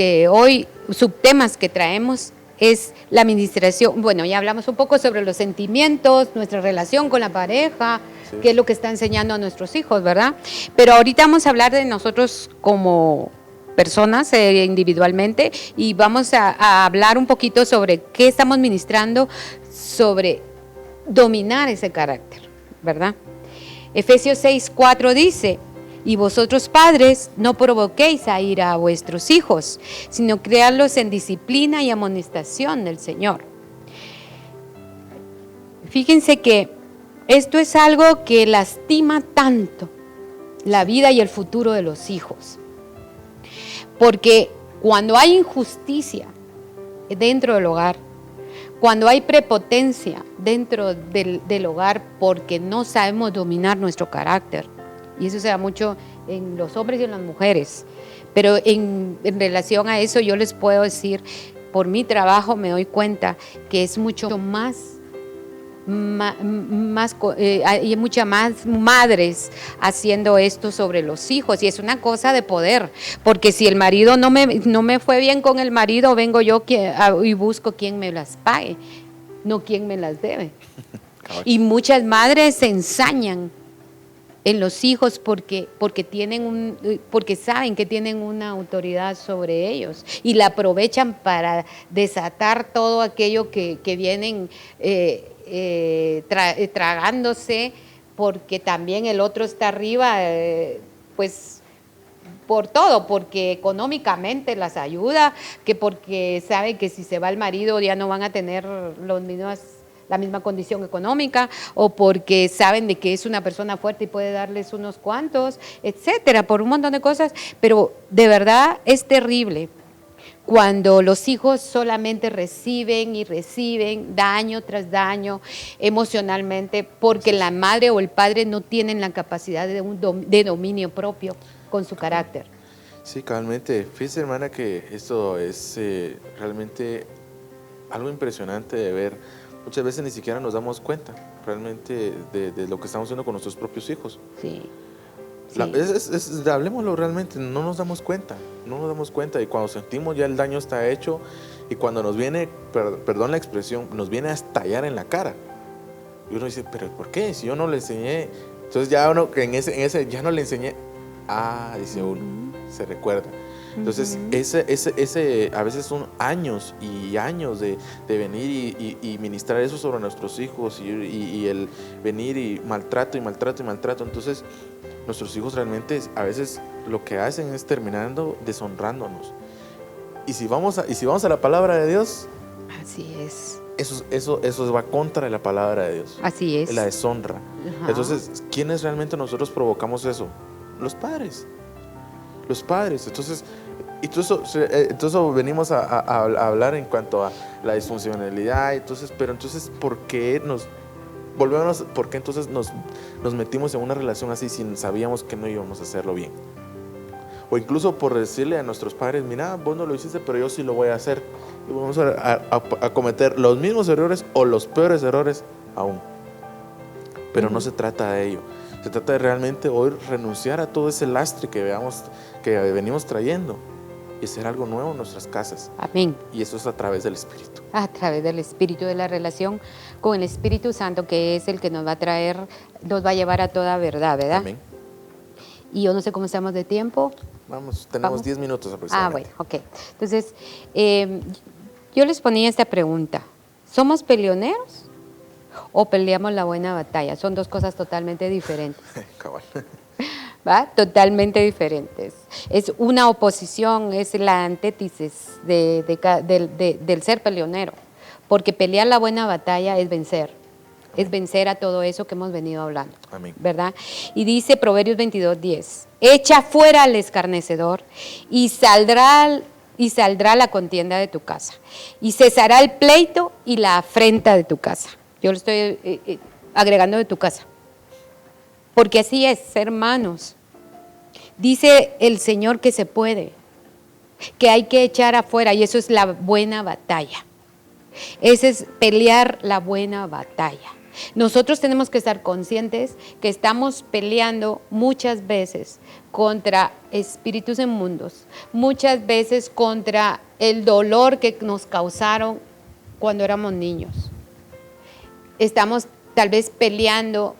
subtemas que traemos es la administración. Bueno, ya hablamos un poco sobre los sentimientos, nuestra relación con la pareja, sí, qué es lo que está enseñando a nuestros hijos, ¿verdad? Pero ahorita vamos a hablar de nosotros como personas individualmente y vamos a hablar un poquito sobre qué estamos ministrando sobre dominar ese carácter, ¿verdad? Efesios 6:4 dice: y vosotros padres, no provoquéis a ira a vuestros hijos, sino criadlos en disciplina y amonestación del Señor. Fíjense que esto es algo que lastima tanto la vida y el futuro de los hijos. Porque cuando hay injusticia dentro del hogar, cuando hay prepotencia dentro del hogar porque no sabemos dominar nuestro carácter, y eso se da mucho en los hombres y en las mujeres. Pero en relación a eso yo les puedo decir, por mi trabajo me doy cuenta que es mucho más hay muchas más madres haciendo esto sobre los hijos, y es una cosa de poder, porque si el marido no me fue bien con el marido, vengo yo y busco quien me las pague, no quien me las debe. Y muchas madres se ensañan en los hijos porque saben que tienen una autoridad sobre ellos y la aprovechan para desatar todo aquello que vienen tragándose, porque también el otro está arriba, pues por todo, porque económicamente las ayuda, que porque sabe que si se va el marido ya no van a tener la misma condición económica, o porque saben de que es una persona fuerte y puede darles unos cuantos, etcétera, por un montón de cosas. Pero de verdad es terrible cuando los hijos solamente reciben y reciben daño tras daño emocionalmente, porque la madre o el padre no tienen la capacidad de dominio propio con su carácter.
Sí, cabalmente. Fíjese, hermana, que esto es realmente algo impresionante de ver. Muchas veces ni siquiera nos damos cuenta realmente de lo que estamos haciendo con nuestros propios hijos. Sí. Hablemoslo realmente, no nos damos cuenta, y cuando sentimos ya el daño está hecho, y cuando nos viene, perdón la expresión, nos viene a estallar en la cara. Y uno dice, ¿pero por qué? Si yo no le enseñé. Entonces ya uno que en ese ya no le enseñé. Dice uno, se recuerda. Entonces, ese a veces son años y años de venir y ministrar eso sobre nuestros hijos, y el venir y maltrato. Entonces, nuestros hijos realmente a veces lo que hacen es terminando deshonrándonos. Y si vamos a la palabra de Dios,
así es.
Eso va contra la palabra de Dios.
Así es.
La deshonra. Ajá. Entonces, ¿quiénes realmente nosotros provocamos eso? Los padres. Entonces venimos a hablar en cuanto a la disfuncionalidad. Pero entonces, ¿por qué entonces nos metimos en una relación así si sabíamos que no íbamos a hacerlo bien? O incluso por decirle a nuestros padres, mira, vos no lo hiciste, pero yo sí lo voy a hacer. Y vamos a cometer los mismos errores o los peores errores aún. Pero no se trata de ello. Se trata de realmente hoy renunciar a todo ese lastre que venimos trayendo y hacer algo nuevo en nuestras casas.
Amén.
Y eso es a través del Espíritu.
A través del Espíritu, de la relación con el Espíritu Santo, que es el que nos va a traer, nos va a llevar a toda verdad, ¿verdad?
Amén.
Y yo no sé cómo estamos de tiempo.
Tenemos 10 minutos aproximadamente.
Bueno, ok. Entonces, yo les ponía esta pregunta. ¿Somos peleoneros o peleamos la buena batalla? Son dos cosas totalmente diferentes.
Cabal.
¿Va? Totalmente diferentes. Es una oposición, es la antítesis del ser peleonero. Porque pelear la buena batalla es vencer. Es vencer a todo eso que hemos venido hablando.
Amén.
¿Verdad? Y dice Proverbios 22:10, echa fuera al escarnecedor y saldrá la contienda de tu casa. Y cesará el pleito y la afrenta de tu casa. Yo lo estoy agregando de tu casa. Porque así es, hermanos. Dice el Señor que se puede, que hay que echar afuera, y eso es la buena batalla. Ese es pelear la buena batalla. Nosotros tenemos que estar conscientes que estamos peleando muchas veces contra espíritus inmundos, muchas veces contra el dolor que nos causaron cuando éramos niños. Estamos tal vez peleando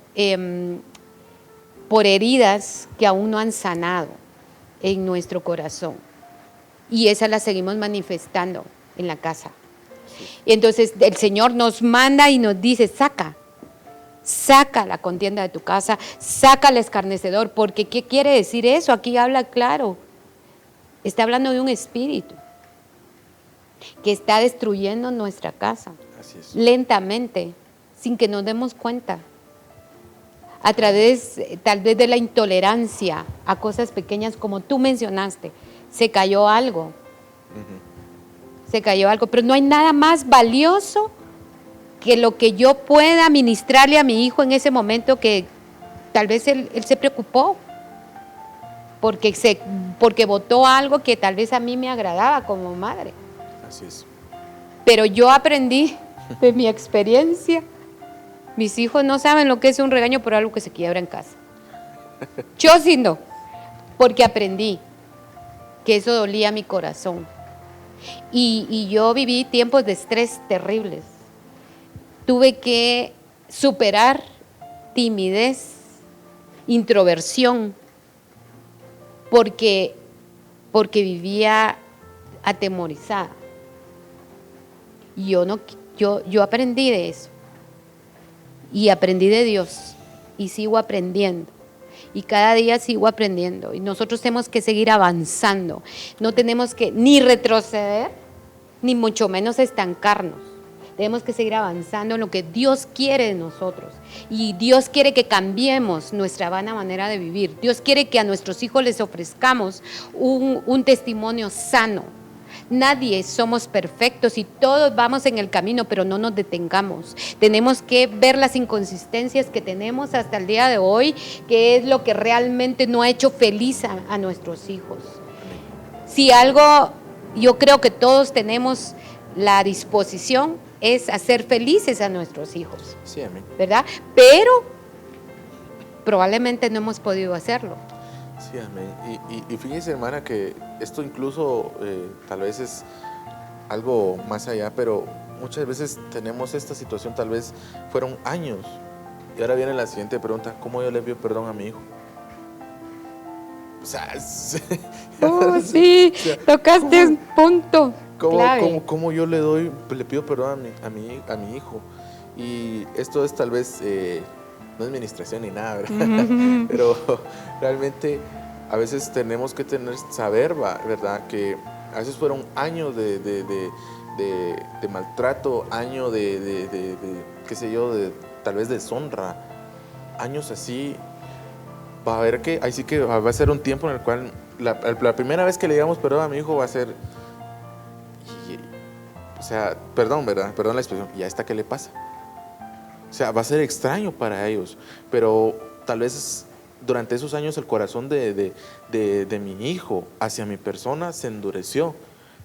por heridas que aún no han sanado en nuestro corazón. Y esas las seguimos manifestando en la casa. Y entonces el Señor nos manda y nos dice, saca la contienda de tu casa, saca al escarnecedor, porque ¿qué quiere decir eso? Aquí habla claro. Está hablando de un espíritu que está destruyendo nuestra casa.
Así es.
Lentamente, sin que nos demos cuenta. A través tal vez de la intolerancia a cosas pequeñas, como tú mencionaste, se cayó algo. Se cayó algo, pero no hay nada más valioso que lo que yo pueda ministrarle a mi hijo en ese momento, que tal vez él se preocupó porque votó algo que tal vez a mí me agradaba como madre.
Así es.
Pero yo aprendí de mi experiencia. Mis hijos no saben lo que es un regaño por algo que se quiebra en casa. Yo sí no, porque aprendí que eso dolía mi corazón. Y yo viví tiempos de estrés terribles. Tuve que superar timidez, introversión, porque vivía atemorizada. Y yo aprendí de eso. Y aprendí de Dios. Y sigo aprendiendo. Y cada día sigo aprendiendo. Y nosotros tenemos que seguir avanzando. No tenemos que ni retroceder, ni mucho menos estancarnos. Tenemos que seguir avanzando en lo que Dios quiere de nosotros. Y Dios quiere que cambiemos nuestra vana manera de vivir. Dios quiere que a nuestros hijos les ofrezcamos un testimonio sano. Nadie somos perfectos y todos vamos en el camino, pero no nos detengamos. Tenemos que ver las inconsistencias que tenemos hasta el día de hoy, que es lo que realmente no ha hecho feliz a nuestros hijos. Si algo, yo creo que todos tenemos la disposición, es hacer felices a nuestros hijos.
Sí, amén.
¿Verdad? Pero probablemente no hemos podido hacerlo.
Sí, amén. Y fíjese, hermana, que esto incluso tal vez es algo más allá, pero muchas veces tenemos esta situación, tal vez fueron años. Y ahora viene la siguiente pregunta, ¿cómo yo le pido perdón a mi hijo? O sea,
sí,
o sea,
tocaste un punto clave.
¿Cómo yo le pido perdón a mi hijo? Y esto es tal vez, no es administración ni nada, ¿verdad? Pero realmente a veces tenemos que saber, ¿verdad? Que a veces fueron años de maltrato, años qué sé yo, tal vez deshonra, años así. Va a haber que, ahí sí que va a ser un tiempo en el cual la primera vez que le digamos perdón a mi hijo va a ser, o sea, perdón, ¿verdad? Perdón la expresión, ¿y a esta qué le pasa? O sea, va a ser extraño para ellos, pero tal vez durante esos años el corazón de mi hijo hacia mi persona se endureció.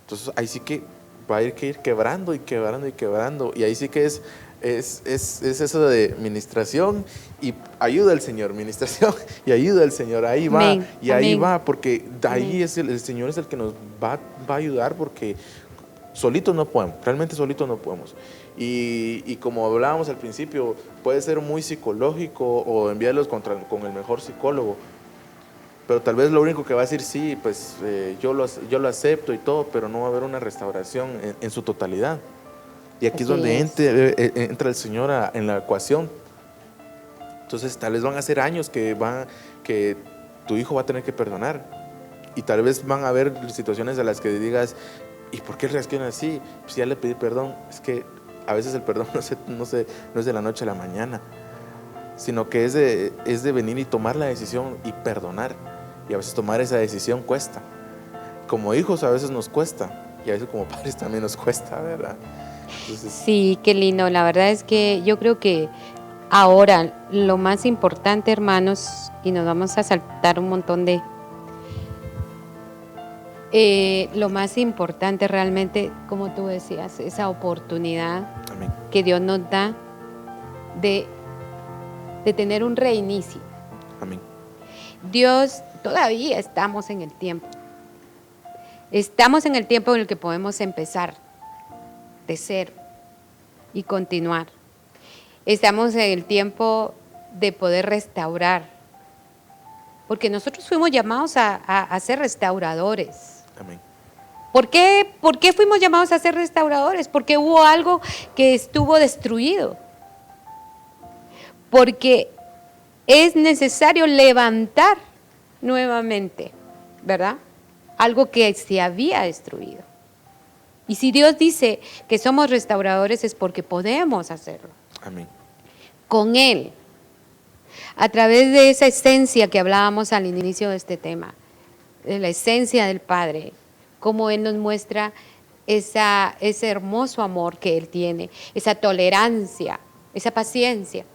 Entonces ahí sí que va a ir quebrando y quebrando y quebrando. Y ahí sí que es eso de ministración y ayuda al Señor, ministración y ayuda al Señor. Ahí va,
Amén,
y ahí
amén.
va, porque de ahí
Amén.
es el Señor es el que nos va a ayudar, porque solitos no podemos, realmente solitos no podemos. Y como hablábamos al principio, puede ser muy psicológico o enviarlos con el mejor psicólogo, pero tal vez lo único que va a decir, sí, pues yo lo acepto y todo, pero no va a haber una restauración en su totalidad. Y aquí es
Así
donde
es.
entra el Señor en la ecuación. Entonces tal vez van a ser años que tu hijo va a tener que perdonar. Y tal vez van a haber situaciones a las que digas, ¿y por qué reacciona así? Pues ya le pedí perdón. Es que a veces el perdón no es de la noche a la mañana, sino que es de venir y tomar la decisión y perdonar. Y a veces tomar esa decisión cuesta. Como hijos a veces nos cuesta, y a veces como padres también nos cuesta, ¿verdad? Entonces,
Sí, qué lindo. La verdad es que yo creo que ahora lo más importante, hermanos, y nos vamos a saltar un montón de... lo más importante realmente, como tú decías, esa oportunidad
amén,
que Dios nos da de tener un reinicio.
amén,
Dios, todavía estamos en el tiempo. Estamos en el tiempo en el que podemos empezar de cero y continuar. Estamos en el tiempo de poder restaurar, porque nosotros fuimos llamados a ser restauradores.
amén,
¿Por qué fuimos llamados a ser restauradores? Porque hubo algo que estuvo destruido. Porque es necesario levantar nuevamente, ¿verdad? Algo que se había destruido. Y si Dios dice que somos restauradores es porque podemos hacerlo.
amén,
Con Él, a través de esa esencia que hablábamos al inicio de este tema, de la esencia del Padre, cómo Él nos muestra ese hermoso amor que Él tiene, esa tolerancia, esa paciencia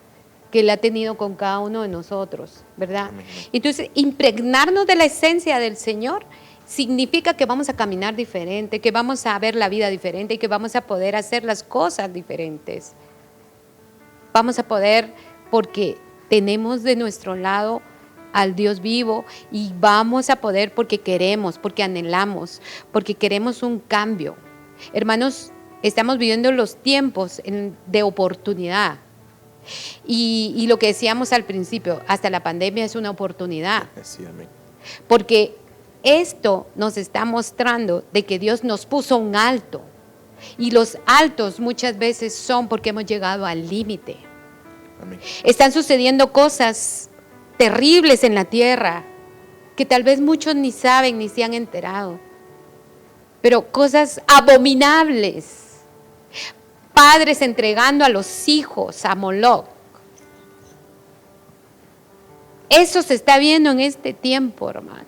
que Él ha tenido con cada uno de nosotros, ¿verdad?
amén,
Entonces, impregnarnos de la esencia del Señor significa que vamos a caminar diferente, que vamos a ver la vida diferente y que vamos a poder hacer las cosas diferentes. Vamos a poder, porque tenemos de nuestro lado al Dios vivo, y vamos a poder porque queremos, porque anhelamos, porque queremos un cambio. Hermanos, estamos viviendo los tiempos de oportunidad. Y lo que decíamos al principio, hasta la pandemia es una oportunidad.
sí, amén,
Porque esto nos está mostrando de que Dios nos puso un alto. Y los altos muchas veces son porque hemos llegado al límite.
amén,
Están sucediendo cosas terribles en la tierra que tal vez muchos ni saben ni se han enterado. Pero cosas abominables. Padres entregando a los hijos a Moloch. Eso se está viendo en este tiempo, hermanos.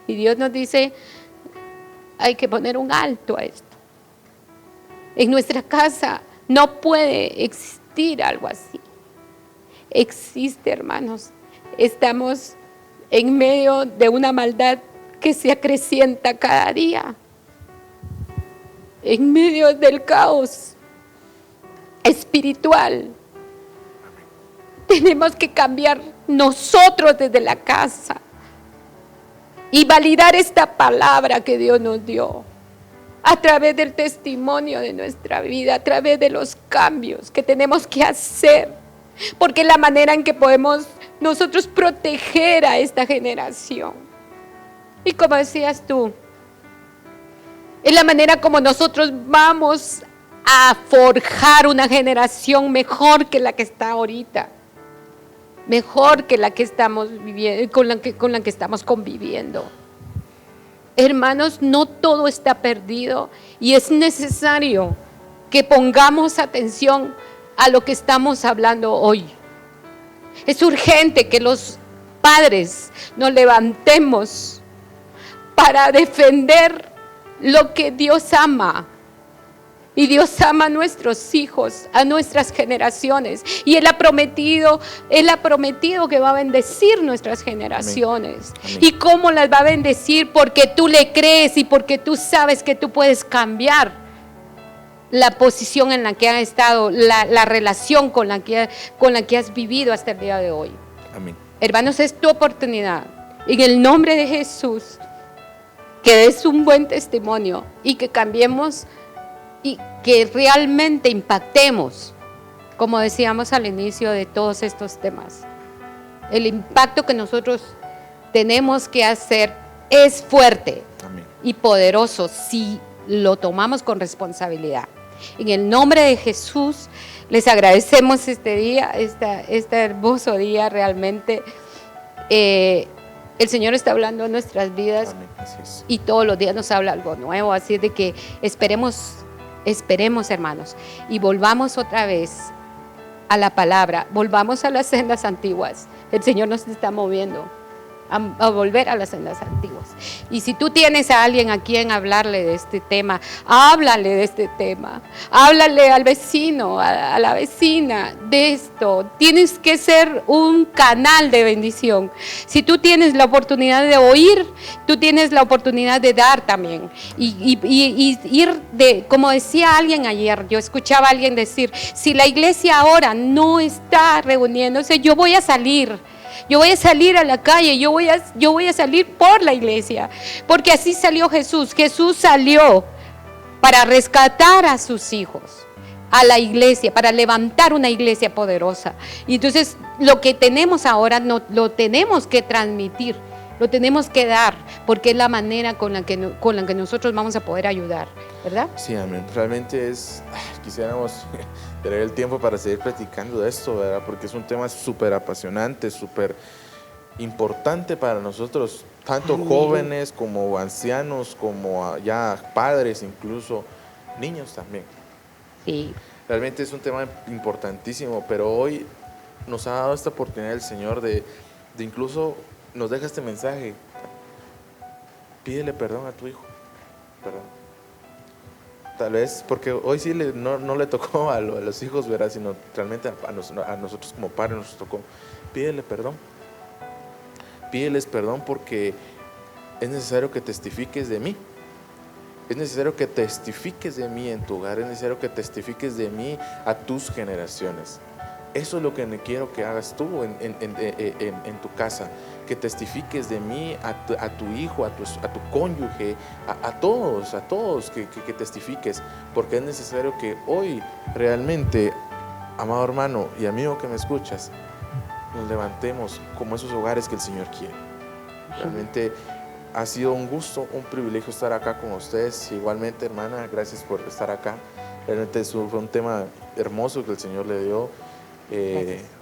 Y Dios nos dice, hay que poner un alto a esto. En nuestra casa no puede existir algo así. Existe, hermanos. Estamos en medio de una maldad que se acrecienta cada día. En medio del caos espiritual. Tenemos que cambiar nosotros desde la casa y validar esta palabra que Dios nos dio a través del testimonio de nuestra vida, a través de los cambios que tenemos que hacer, porque es la manera en que podemos nosotros proteger a esta generación. Y como decías tú, es la manera como nosotros vamos a forjar una generación mejor que la que está ahorita, mejor que la que estamos viviendo, con la que estamos conviviendo. Hermanos, no todo está perdido y es necesario que pongamos atención a lo que estamos hablando hoy. Es urgente que los padres nos levantemos para defender lo que Dios ama, Y Dios ama a nuestros hijos, a nuestras generaciones. Y Él ha prometido que va a bendecir nuestras generaciones.
Amén.
¿Y cómo las va a bendecir? Porque tú le crees y porque tú sabes que tú puedes cambiar la posición en la que has estado, la relación con la que has vivido hasta el día de hoy.
Amén.
Hermanos, es tu oportunidad. En el nombre de Jesús, que des un buen testimonio y que cambiemos y que realmente impactemos, como decíamos al inicio de todos estos temas. El impacto que nosotros tenemos que hacer es fuerte. Amén. Y poderoso si lo tomamos con responsabilidad. En el nombre de Jesús, les agradecemos este día, este hermoso día realmente. El Señor está hablando en nuestras vidas. Amén. Así es. Y todos los días nos habla algo nuevo, así de que esperemos, hermanos, y volvamos otra vez a la palabra, volvamos a las sendas antiguas. El Señor nos está moviendo a volver a las sendas antiguas. Y si tú tienes a alguien a quien hablarle de este tema, háblale de este tema, háblale al vecino, a la vecina de esto. Tienes que ser un canal de bendición. Si tú tienes la oportunidad de oír, tú tienes la oportunidad de dar también. Y ir de, como decía alguien ayer, yo escuchaba a alguien decir, si la iglesia ahora no está reuniéndose, yo voy a salir a la calle, yo voy a salir por la iglesia, porque así salió Jesús. Jesús salió para rescatar a sus hijos, a la iglesia, para levantar una iglesia poderosa. Y entonces lo que tenemos ahora no, lo tenemos que transmitir, lo tenemos que dar, porque es la manera con la que nosotros vamos a poder ayudar, ¿verdad?
Sí, amén. Realmente quisiéramos tener el tiempo para seguir platicando de esto, ¿verdad? Porque es un tema súper apasionante, súper importante para nosotros, tanto amén, jóvenes como ancianos, como ya padres, incluso niños también.
Sí.
Realmente es un tema importantísimo, pero hoy nos ha dado esta oportunidad el Señor de incluso nos deja este mensaje: pídele perdón a tu hijo, perdón. Tal vez, porque hoy sí no le tocó a los hijos, ¿verdad? Sino realmente a nosotros como padres nos tocó. Pídele perdón. Pídeles perdón porque es necesario que testifiques de mí. Es necesario que testifiques de mí en tu hogar. Es necesario que testifiques de mí a tus generaciones. Eso es lo que quiero que hagas tú en tu casa. Que testifiques de mí a tu hijo, a tu cónyuge, a todos que testifiques, porque es necesario que hoy realmente, amado hermano y amigo que me escuchas, nos levantemos como esos hogares que el Señor quiere. Realmente ha sido un gusto, un privilegio estar acá con ustedes. Igualmente, hermana, gracias por estar acá. Realmente fue un tema hermoso que el Señor le dio.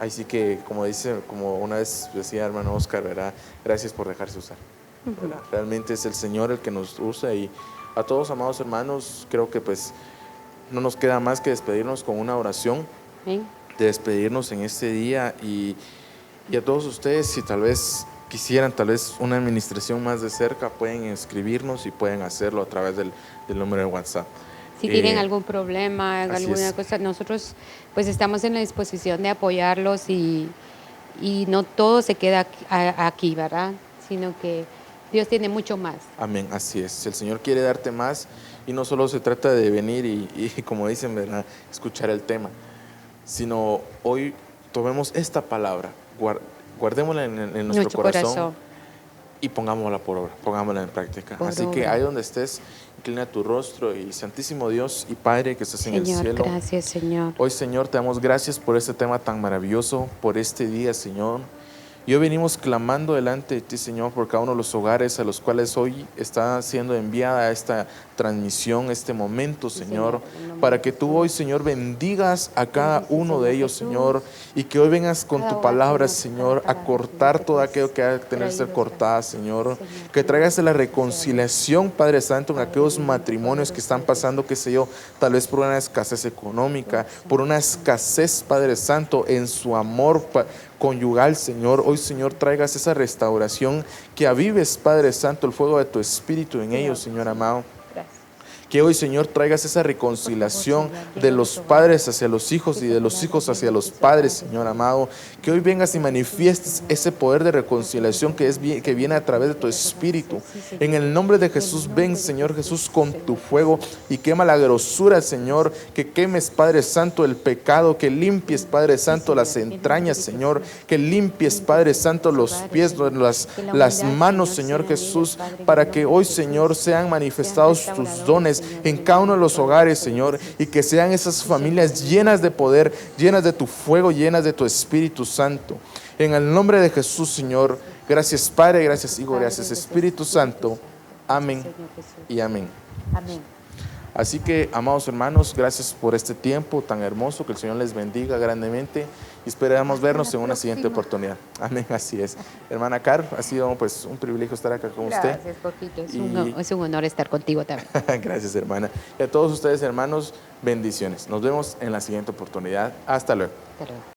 Así que, como una vez decía hermano Oscar, ¿verdad? Gracias por dejarse usar. Realmente es el Señor el que nos usa. Y a todos, amados hermanos, creo que pues no nos queda más que despedirnos con una oración. ¿Sí? De despedirnos en este día. Y a todos ustedes, si tal vez quisieran una administración más de cerca, pueden escribirnos y pueden hacerlo a través del número de WhatsApp.
Si tienen algún problema, alguna cosa, nosotros pues estamos en la disposición de apoyarlos y no todo se queda aquí, ¿verdad? Sino que Dios tiene mucho más.
Amén, así es. El Señor quiere darte más y no solo se trata de venir y como dicen, ¿verdad?, escuchar el tema, sino hoy tomemos esta palabra, guardémosla en nuestro corazón y pongámosla por obra, pongámosla en práctica. Así que ahí donde estés, inclina tu rostro y Santísimo Dios y Padre que estás en el cielo.
Gracias, Señor.
Hoy, Señor, te damos gracias por este tema tan maravilloso, por este día, Señor. Y hoy venimos clamando delante de ti, Señor, por cada uno de los hogares a los cuales hoy está siendo enviada esta transmisión, este momento, Señor, para que tú hoy, Señor, bendigas a cada uno de ellos, Señor, y que hoy vengas con tu palabra, Señor, a cortar todo aquello que ha que tener que ser cortada, Señor, que traigas la reconciliación, Padre Santo, en aquellos matrimonios que están pasando, qué sé yo, tal vez por una escasez económica, por una escasez, Padre Santo, en su amor conyugal, Señor. Hoy, Señor, traigas esa restauración, que avives, Padre Santo, el fuego de tu Espíritu en ellos, Señor amado. Que hoy, Señor, traigas esa reconciliación de los padres hacia los hijos y de los hijos hacia los padres, Señor amado. Que hoy vengas y manifiestes ese poder de reconciliación que viene a través de tu Espíritu. En el nombre de Jesús, ven, Señor Jesús, con tu fuego y quema la grosura, Señor. Que quemes, Padre Santo, el pecado. Que limpies, Padre Santo, las entrañas, Señor. Que limpies, Padre Santo, los pies, las manos, Señor Jesús, para que hoy, Señor, sean manifestados tus dones en cada uno de los hogares, Señor, y que sean esas familias llenas de poder, llenas de tu fuego, llenas de tu Espíritu Santo. En el nombre de Jesús, Señor, gracias Padre, gracias Hijo, gracias Espíritu Santo. Amén y amén.
Amén.
Así que, amados hermanos, gracias por este tiempo tan hermoso, que el Señor les bendiga grandemente y esperamos vernos en una siguiente oportunidad. Amén, así es. Hermana Car, ha sido pues un privilegio estar acá con usted.
Gracias, Jorgito. Es un honor estar contigo también.
Gracias, hermana. Y a todos ustedes, hermanos, bendiciones. Nos vemos en la siguiente oportunidad. Hasta luego.
Hasta luego.